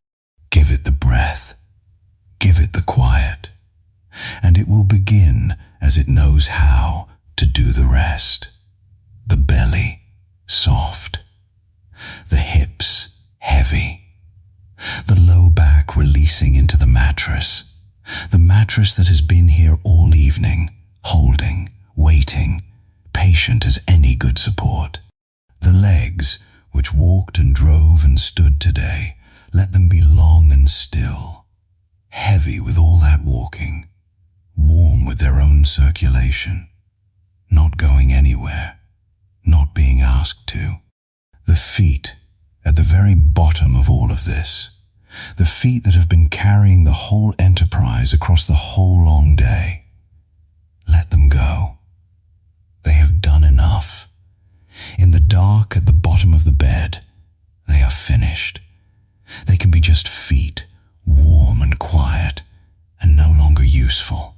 S1: Give it the breath. Give it the quiet. And it will begin, as it knows how, to do the rest. The belly, soft. The hips, heavy. The low back releasing into the mattress that has been here all evening, holding, waiting, patient as any good support. The legs, which walked and drove and stood today, let them be long and still, heavy with all that walking, warm with their own circulation, not going anywhere, not being asked to. The feet, at the very bottom of all of this, the feet that have been carrying the whole enterprise across the whole long day. Let them go. They have done enough. In the dark at the bottom of the bed, they are finished. They can be just feet, warm and quiet, and no longer useful.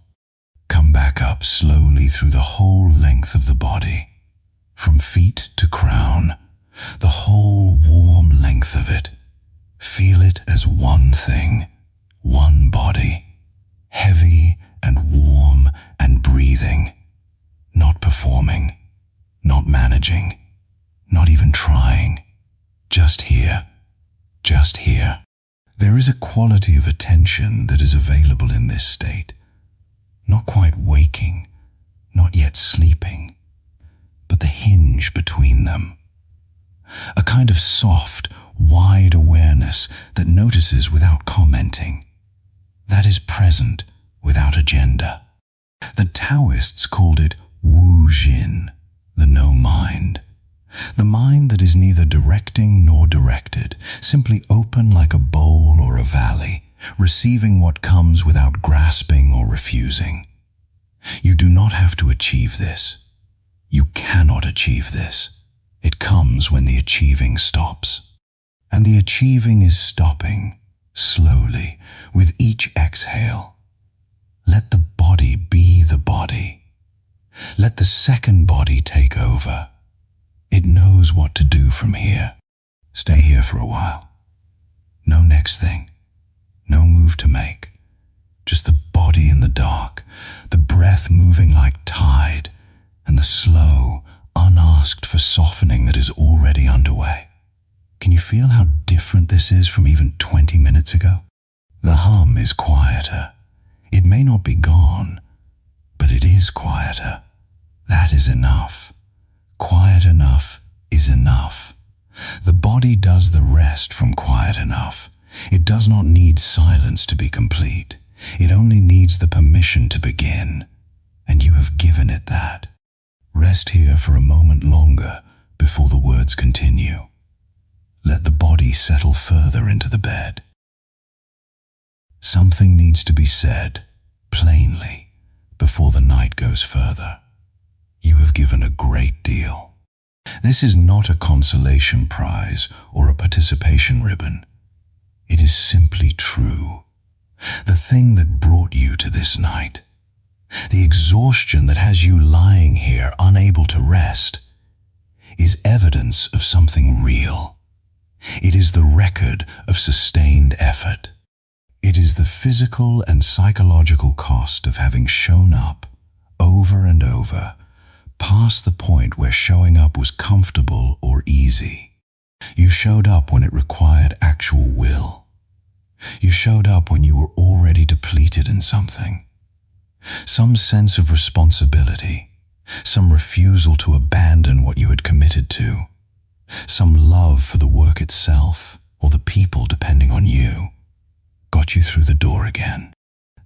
S1: Come back up slowly through the whole length of the body, from feet to crown, the whole as one thing, one body, heavy and warm and breathing, not performing, not managing, not even trying, just here, just here. There is a quality of attention that is available in this state, not quite waking, not yet sleeping, but the hinge between them. A kind of soft, wide awareness that notices without commenting, that is present without agenda. The Taoists called it Wu Jin, the no mind. The mind that is neither directing nor directed, simply open like a bowl or a valley, receiving what comes without grasping or refusing. You do not have to achieve this. You cannot achieve this. It comes when the achieving stops. And the achieving is stopping, slowly, with each exhale. Let the body be the body. Let the second body take over. It knows what to do from here. Stay here for a while. No next thing. No move to make. Just the body in the dark, the breath moving like tide, and the slow, unasked for softening that is already underway. Can you feel how different this is from even 20 minutes ago? The hum is quieter. It may not be gone, but it is quieter. That is enough. Quiet enough is enough. The body does the rest from quiet enough. It does not need silence to be complete. It only needs the permission to begin, and you have given it that. Rest here for a moment longer before the words continue. Let the body settle further into the bed. Something needs to be said, plainly, before the night goes further. You have given a great deal. This is not a consolation prize or a participation ribbon. It is simply true. The thing that brought you to this night, the exhaustion that has you lying here unable to rest, is evidence of something real. It is the record of sustained effort. It is the physical and psychological cost of having shown up over and over, past the point where showing up was comfortable or easy. You showed up when it required actual will. You showed up when you were already depleted in something. Some sense of responsibility, some refusal to abandon what you had committed to, some love for the work itself or the people depending on you, got you through the door again.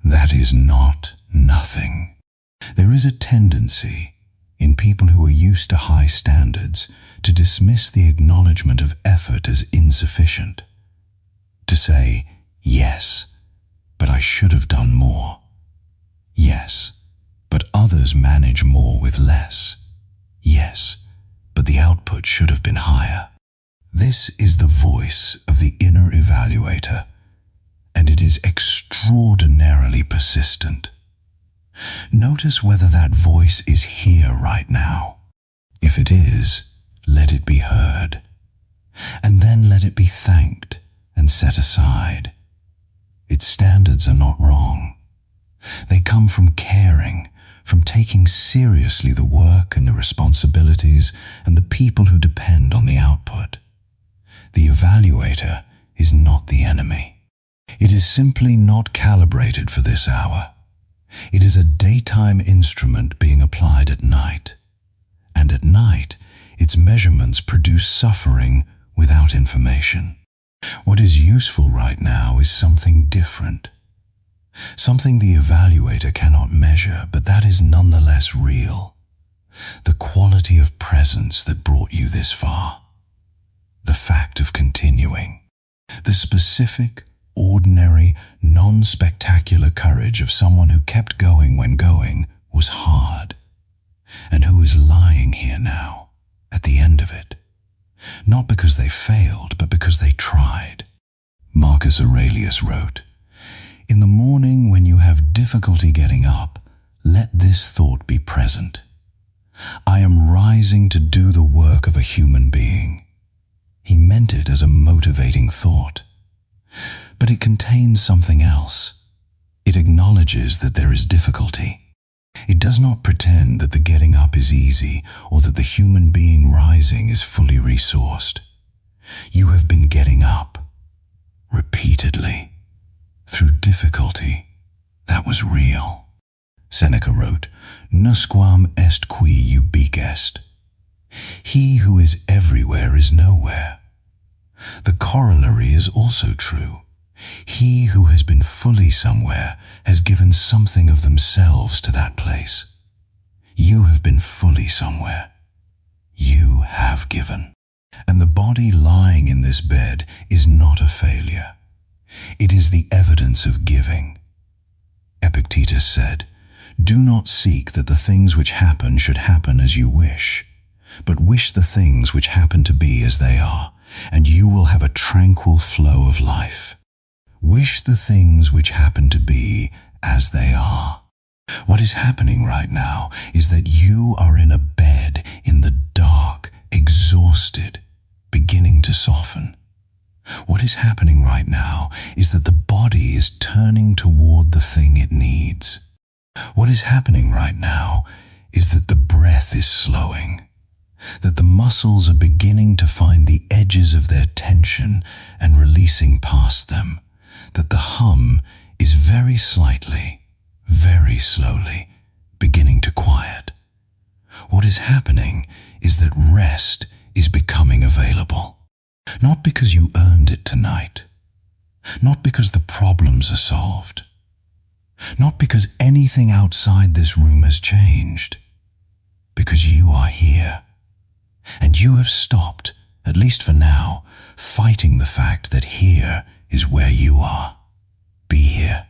S1: That is not nothing. There is a tendency in people who are used to high standards to dismiss the acknowledgement of effort as insufficient. To say, yes, but I should have done more. Yes, but others manage more with less. Yes, but the output should have been higher. This is the voice of the inner evaluator, and it is extraordinarily persistent. Notice whether that voice is here right now. If it is, let it be heard, and then let it be thanked and set aside. Its standards are not wrong. They come from caring, from taking seriously the work and the responsibilities and the people who depend on the output. The evaluator is not the enemy. It is simply not calibrated for this hour. It is a daytime instrument being applied at night. And at night, its measurements produce suffering without information. What is useful right now is something different. Something the evaluator cannot measure, but that is nonetheless real. The quality of presence that brought you this far. The fact of continuing. The specific, ordinary, non-spectacular courage of someone who kept going when going was hard, and who is lying here now, at the end of it. Not because they failed, but because they tried. Marcus Aurelius wrote, "In the morning when you have difficulty getting up, let this thought be present. I am rising to do the work of a human being." He meant it as a motivating thought. But it contains something else. It acknowledges that there is difficulty. It does not pretend that the getting up is easy or that the human being rising is fully resourced. You have been getting up, repeatedly, through difficulty that was real. Seneca wrote, "Nusquam est qui ubique est." He who is everywhere is nowhere. The corollary is also true. He who has been fully somewhere has given something of themselves to that place. You have been fully somewhere. You have given. And the body lying in this bed is not a failure. It is the evidence of giving. Epictetus said, "Do not seek that the things which happen should happen as you wish, but wish the things which happen to be as they are, and you will have a tranquil flow of life." Wish the things which happen to be as they are. What is happening right now is that you are in a bed in the dark, exhausted, beginning to soften. What is happening right now is that the body is turning toward the thing it needs. What is happening right now is that the breath is slowing, that the muscles are beginning to find the edges of their tension and releasing past them, that the hum is very slightly, very slowly beginning to quiet. What is happening is that rest is becoming available. Not because you earned it tonight, not because the problems are solved, not because anything outside this room has changed, because you are here, and you have stopped, at least for now, fighting the fact that here is where you are. Be here.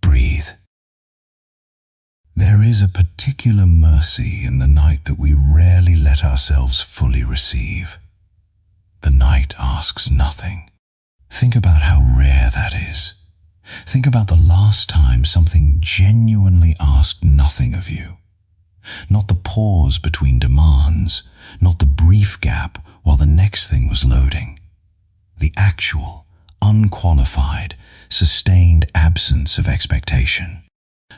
S1: Breathe. There is a particular mercy in the night that we rarely let ourselves fully receive. The night asks nothing. Think about how rare that is. Think about the last time something genuinely asked nothing of you. Not the pause between demands, not the brief gap while the next thing was loading. The actual, unqualified, sustained absence of expectation.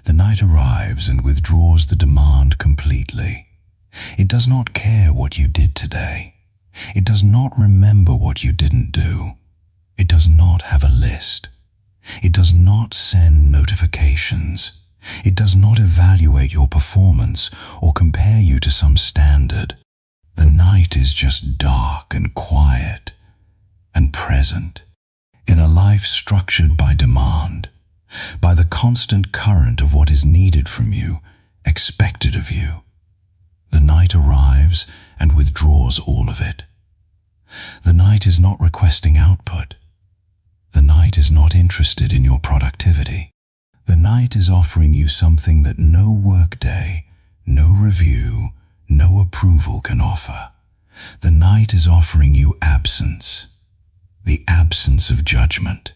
S1: The night arrives and withdraws the demand completely. It does not care what you did today. It does not remember what you didn't do. It does not have a list. It does not send notifications. It does not evaluate your performance or compare you to some standard. The night is just dark and quiet and present in a life structured by demand, by the constant current of what is needed from you, expected of you. The night arrives and withdraws all of it. The night is not requesting output. The night is not interested in your productivity. The night is offering you something that no workday, no review, no approval can offer. The night is offering you absence. The absence of judgment.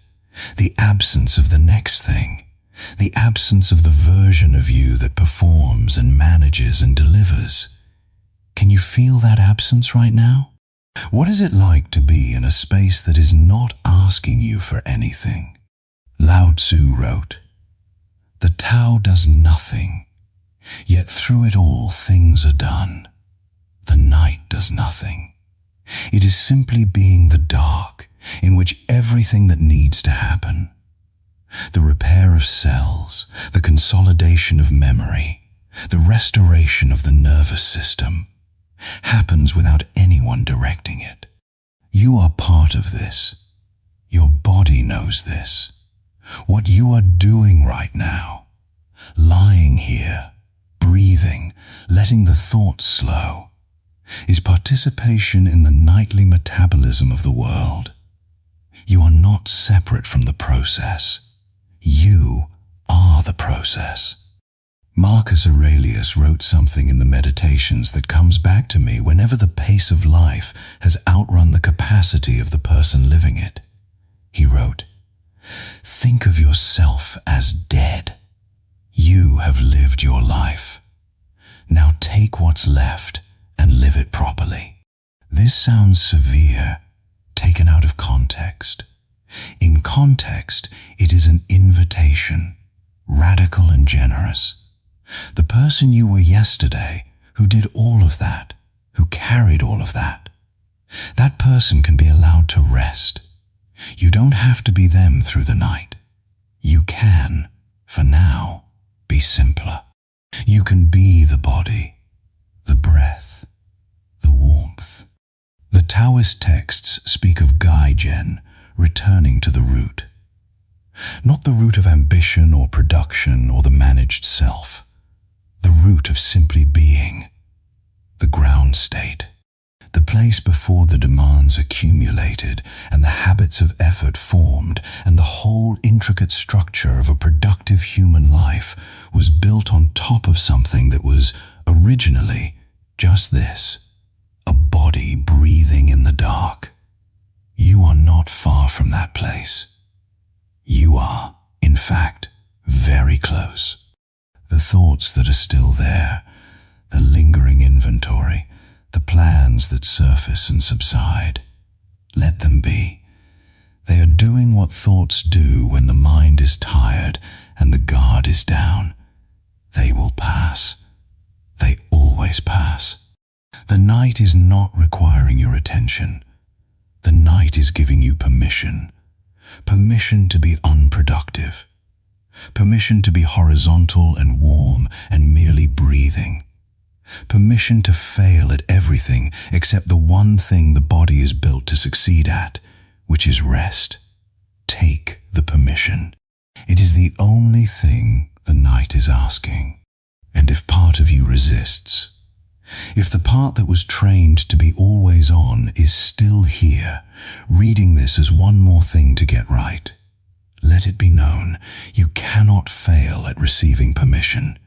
S1: The absence of the next thing. The absence of the version of you that performs and manages and delivers. Can you feel that absence right now? What is it like to be in a space that is not asking you for anything? Lao Tzu wrote, "The Tao does nothing, yet through it all things are done. The night does nothing. It is simply being the dark in which everything that needs to happen, the repair of cells, the consolidation of memory, the restoration of the nervous system, happens without anyone directing it. You are part of this. Your body knows this. What you are doing right now, lying here, breathing, letting the thoughts slow, is participation in the nightly metabolism of the world. You are not separate from the process. You are the process." Marcus Aurelius wrote something in the Meditations that comes back to me whenever the pace of life has outrun the capacity of the person living it. He wrote, "Think of yourself as dead. You have lived your life. Now take what's left and live it properly." This sounds severe, taken out of context. In context, it is an invitation, radical and generous. The person you were yesterday, who did all of that, who carried all of that, that person can be allowed to rest. You don't have to be them through the night. You can, for now, be simpler. You can be the body, the breath, the warmth. The Taoist texts speak of Gaijin, returning to the root. Not the root of ambition or production or the managed self. The root of simply being. The ground state. The place before the demands accumulated and the habits of effort formed and the whole intricate structure of a productive human life was built on top of something that was originally just this, a body breathing in the dark. You are not far from that place. You are, in fact, very close. The thoughts that are still there, the lingering inventory, the plans that surface and subside, let them be. They are doing what thoughts do when the mind is tired and the guard is down. They will pass. They always pass. The night is not requiring your attention. The night is giving you permission. Permission to be unproductive. Permission to be horizontal and warm and merely breathing. Permission to fail at everything except the one thing the body is built to succeed at, which is rest. Take the permission. It is the only thing the night is asking. And if part of you resists, if the part that was trained to be always on is still here, reading this as one more thing to get right, let it be known, you cannot fail at receiving permission.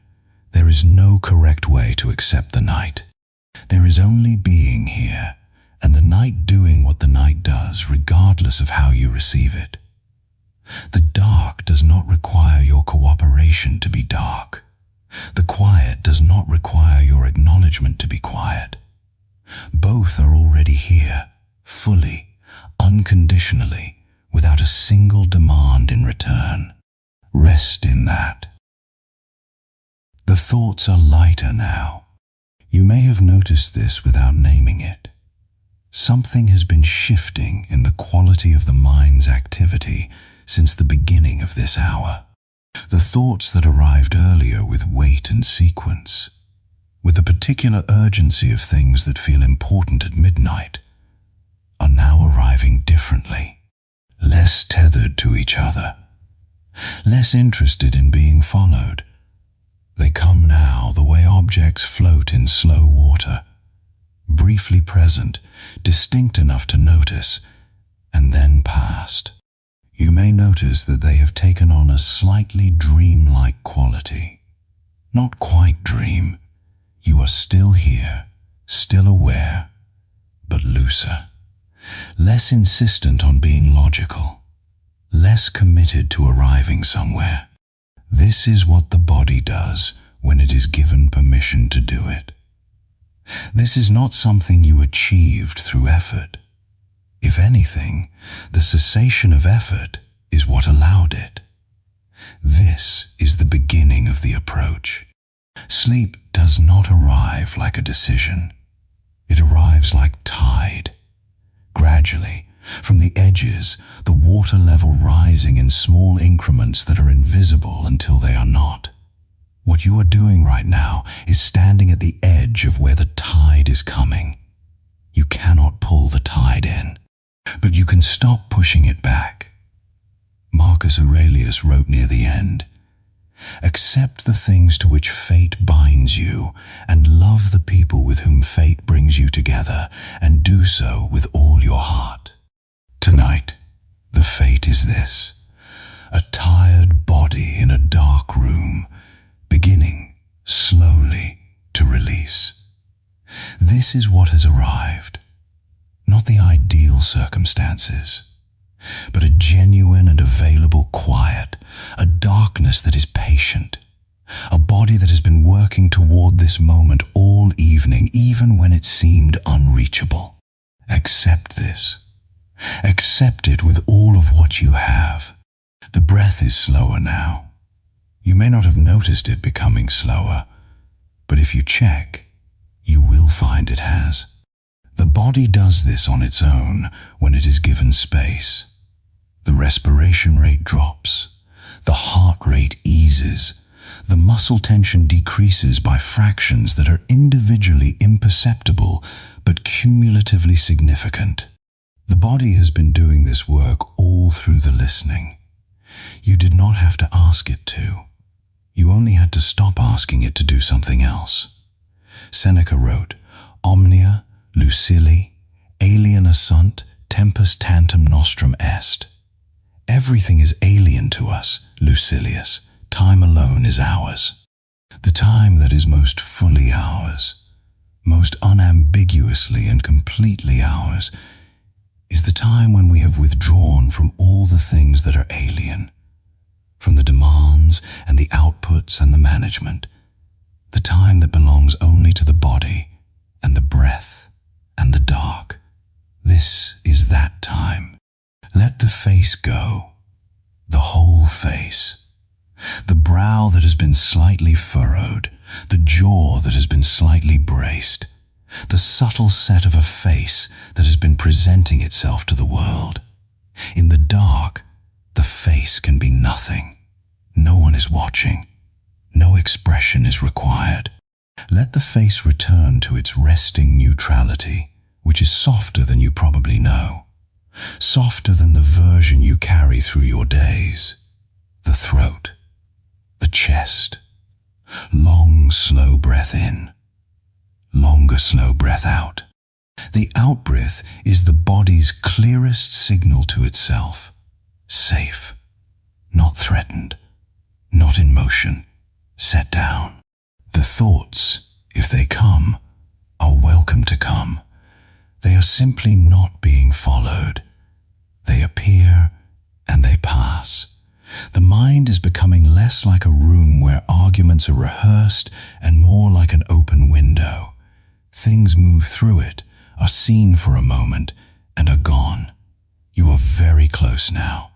S1: There is no correct way to accept the night. There is only being here, and the night doing what the night does, regardless of how you receive it. The dark does not require your cooperation to be dark. The quiet does not require your acknowledgement to be quiet. Both are already here, fully, unconditionally, without a single demand in return. Rest in that. The thoughts are lighter now. You may have noticed this without naming it. Something has been shifting in the quality of the mind's activity since the beginning of this hour. The thoughts that arrived earlier with weight and sequence, with the particular urgency of things that feel important at midnight, are now arriving differently, less tethered to each other, less interested in being followed. They come now the way objects float in slow water, briefly present, distinct enough to notice, and then past. You may notice that they have taken on a slightly dreamlike quality. Not quite dream. You are still here, still aware, but looser. Less insistent on being logical. Less committed to arriving somewhere. This is what the body does when it is given permission to do it. This is not something you achieved through effort. If anything, the cessation of effort is what allowed it. This is the beginning of the approach. Sleep does not arrive like a decision. It arrives like tide. Gradually, from the edges, the water level rising in small increments that are invisible until they are not. What you are doing right now is standing at the edge of where the tide is coming. You cannot pull the tide in, but you can stop pushing it back. Marcus Aurelius wrote near the end, "Accept the things to which fate binds you, and love the people with whom fate brings you together, and do so with all your heart." Tonight, the fate is this: a tired body in a dark room, beginning slowly to release. This is what has arrived. Not the ideal circumstances, but a genuine and available quiet, a darkness that is patient, a body that has been working toward this moment all evening, even when it seemed unreachable. Accept this. Accept it with all of what you have. The breath is slower now. You may not have noticed it becoming slower, but if you check, you will find it has. The body does this on its own when it is given space. The respiration rate drops, the heart rate eases, the muscle tension decreases by fractions that are individually imperceptible but cumulatively significant. The body has been doing this work all through the listening. You did not have to ask it to. You only had to stop asking it to do something else. Seneca wrote, "Omnia, lucili, aliena sunt, tempus tantum nostrum est." Everything is alien to us, Lucilius. Time alone is ours. The time that is most fully ours, most unambiguously and completely ours, is the time when we have withdrawn from all the things that are alien, from the demands and the outputs and the management, the time that belongs only to the body and the breath and the dark. This is that time. Let the face go, the whole face. The brow that has been slightly furrowed, the jaw that has been slightly braced, the subtle set of a face that has been presenting itself to the world. In the dark, the face can be nothing. No one is watching. No expression is required. Let the face return to its resting neutrality, which is softer than you probably know, softer than the version you carry through your days. The throat, the chest. Long, slow breath in. Longer, slow breath out. The out-breath is the body's clearest signal to itself. Safe, not threatened, not in motion, set down. The thoughts, if they come, are welcome to come. They are simply not being followed. They appear and they pass. The mind is becoming less like a room where arguments are rehearsed and more like an open window. Things move through it, are seen for a moment, and are gone. You are very close now.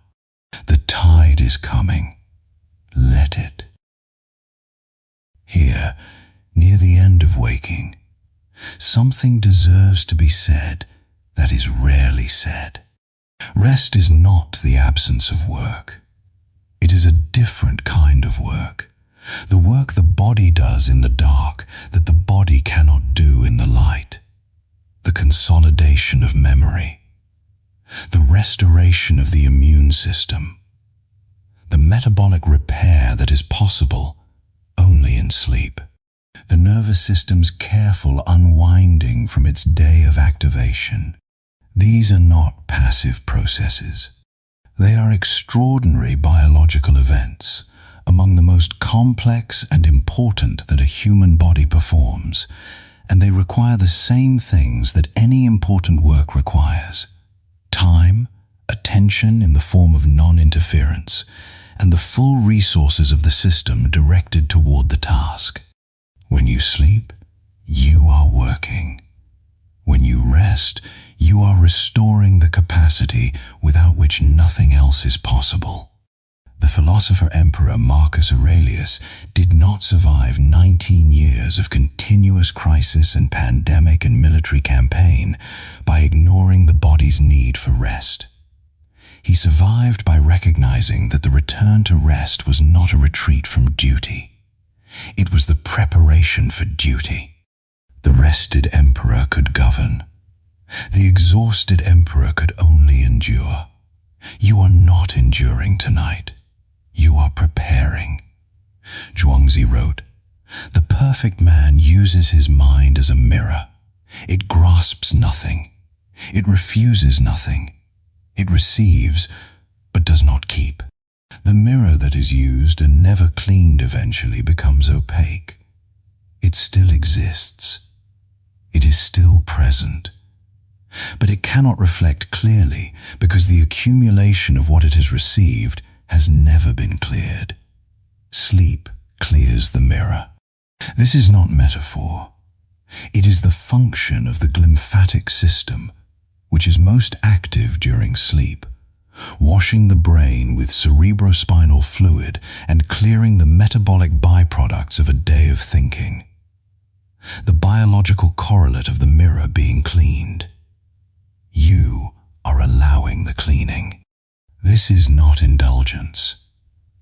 S1: The tide is coming. Let it. Here, near the end of waking, something deserves to be said that is rarely said. Rest is not the absence of work. It is a different kind of work. The work the body does in the dark that the body cannot do in the light. The consolidation of memory. The restoration of the immune system. The metabolic repair that is possible only in sleep. The nervous system's careful unwinding from its day of activation. These are not passive processes. They are extraordinary biological events, among the most complex and important that a human body performs, and they require the same things that any important work requires: time, attention in the form of non-interference, and the full resources of the system directed toward the task. When you sleep, you are working. When you rest, you are restoring the capacity without which nothing else is possible. The philosopher-emperor Marcus Aurelius did not survive 19 years of continuous crisis and pandemic and military campaign by ignoring the body's need for rest. He survived by recognizing that the return to rest was not a retreat from duty. It was the preparation for duty. The rested emperor could govern. The exhausted emperor could only endure. You are not enduring tonight. You are preparing. Zhuangzi wrote, "The perfect man uses his mind as a mirror. It grasps nothing. It refuses nothing. It receives, but does not keep. The mirror that is used and never cleaned eventually becomes opaque. It still exists. It is still present. But it cannot reflect clearly because the accumulation of what it has received has never been cleared. Sleep clears the mirror." This is not metaphor. It is the function of the glymphatic system, which is most active during sleep, washing the brain with cerebrospinal fluid and clearing the metabolic byproducts of a day of thinking. The biological correlate of the mirror being cleaned. You are allowing the cleaning. This is not indulgence.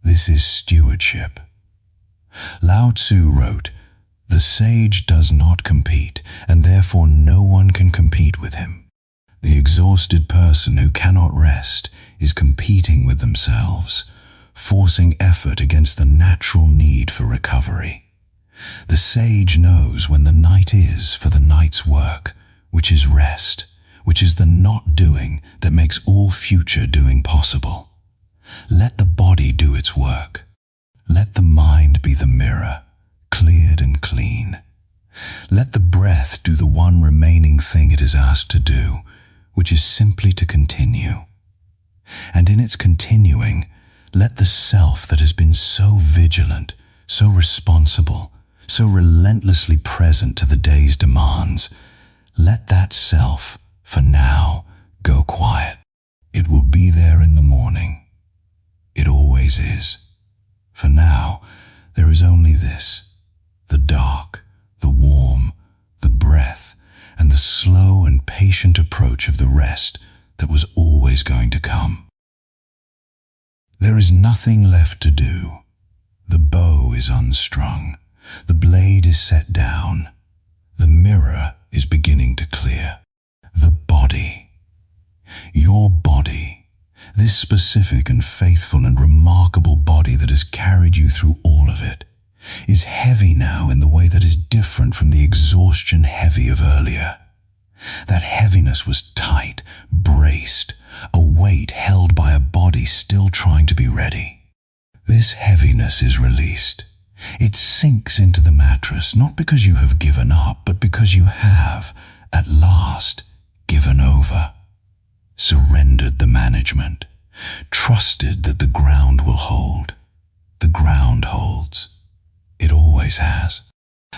S1: This is stewardship. Lao Tzu wrote, "The sage does not compete, and therefore no one can compete with him." The exhausted person who cannot rest is competing with themselves, forcing effort against the natural need for recovery. The sage knows when the night is for the night's work, which is rest, which is the not doing that makes all future doing possible. Let the body do its work. Let the mind be the mirror, cleared and clean. Let the breath do the one remaining thing it is asked to do, which is simply to continue. And in its continuing, let the self that has been so vigilant, so responsible, so relentlessly present to the day's demands, let that self, for now, go quiet. It will be there in the morning. It always is. For now, there is only this, the dark, the warm, the breath, and the slow and patient approach of the rest that was always going to come. There is nothing left to do. The bow is unstrung. The blade is set down. The mirror is beginning to clear. The body. Your body. This specific and faithful and remarkable body that has carried you through all of it, is heavy now in the way that is different from the exhaustion heavy of earlier. That heaviness was tight, braced, a weight held by a body still trying to be ready. This heaviness is released. It sinks into the mattress, not because you have given up, but because you have, at last, given over. Surrendered the management. Trusted that the ground will hold. The ground holds. It always has.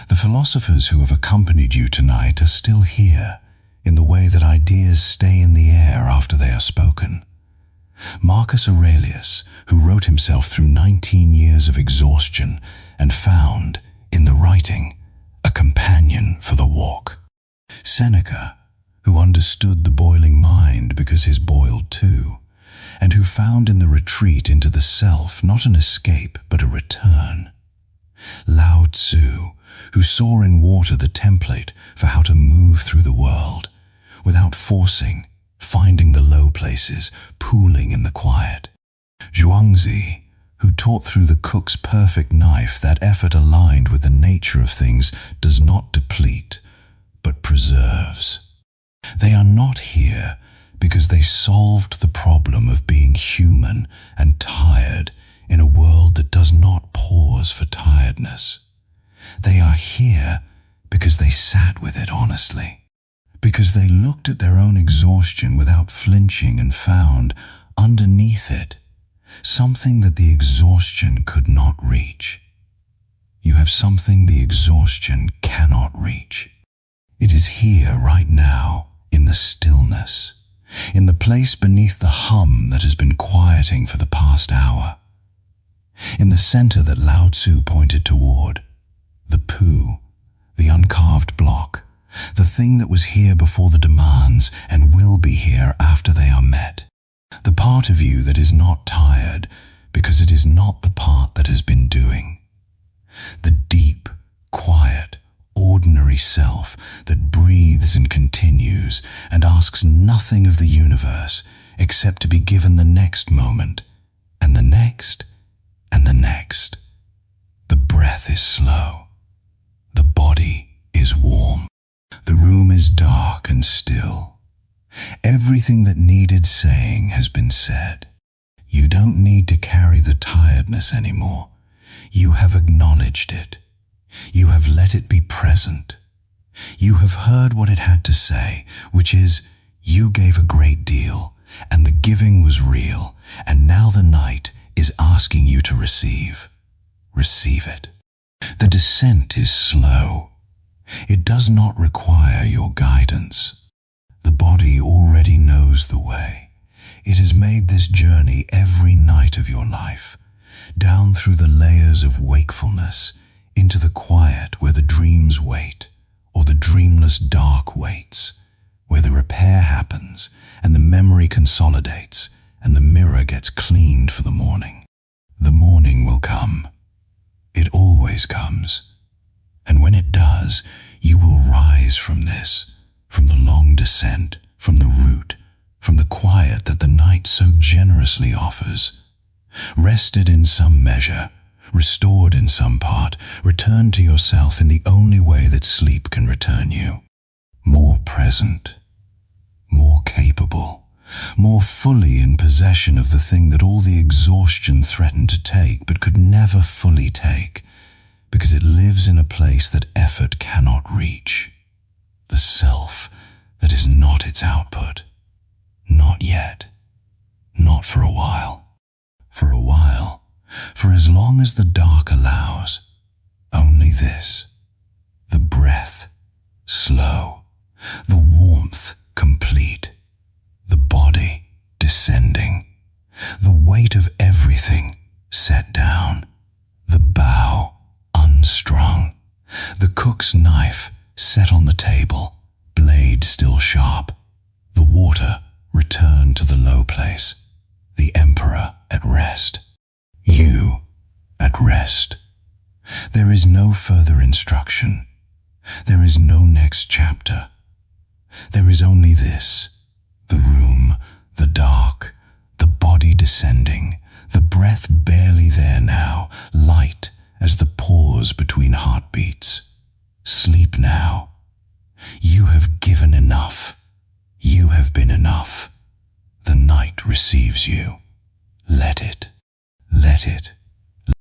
S1: The philosophers who have accompanied you tonight are still here, in the way that ideas stay in the air after they are spoken. Marcus Aurelius, who wrote himself through 19 years of exhaustion and found, in the writing, a companion for the walk. Seneca, who understood the boiling mind because his boiled too, and who found in the retreat into the self not an escape but a return. Lao Tzu, who saw in water the template for how to move through the world, without forcing, finding the low places, pooling in the quiet. Zhuangzi, who taught through the cook's perfect knife that effort aligned with the nature of things does not deplete, but preserves. They are not here because they solved the problem of being human and tired in a world that does not pause for tiredness. They are here because they sat with it honestly, because they looked at their own exhaustion without flinching and found, underneath it, something that the exhaustion could not reach. You have something the exhaustion cannot reach. It is here right now, in the stillness, in the place beneath the hum that has been quieting for the past hour. In the center that Lao Tzu pointed toward, the poo, the uncarved block, the thing that was here before the demands and will be here after they are met. The part of you that is not tired because it is not the part that has been doing. The deep, quiet, ordinary self that breathes and continues and asks nothing of the universe except to be given the next moment, and the next, and the next. The breath is slow. The body is warm. The room is dark and still. Everything that needed saying has been said. You don't need to carry the tiredness anymore. You have acknowledged it. You have let it be present. You have heard what it had to say, which is, you gave a great deal, and the giving was real, and now the night is asking you to receive. Receive it. The descent is slow. It does not require your guidance. The body already knows made this journey every night of your life, down through the layers of wakefulness, into the quiet where the dreams wait, or the dreamless dark waits, where the repair happens and the memory consolidates and the mirror gets cleaned for the morning. The morning will come. It always comes. And when it does, you will rise from this, from the long descent, from the root, from the quiet that the night so generously offers. Rested in some measure, restored in some part, return to yourself in the only way that sleep can return you. More present, more capable, more fully in possession of the thing that all the exhaustion threatened to take but could never fully take, because it lives in a place that effort cannot reach. The self that is not its output. Not yet. Not for a while. For a while. For as long as the dark allows. Only this. The breath, slow. The warmth, complete. The body, descending. The weight of everything, set down. The bow, unstrung. The cook's knife, set on the table, blade still sharp. The water, returned to the low place. The emperor at rest. You at rest. There is no further instruction. There is no next chapter. There is only this. The room, the dark, the body descending, the breath barely there now, light as the pause between heartbeats. Sleep now. You have given enough. You have been enough. The night receives you. Let it. Let it.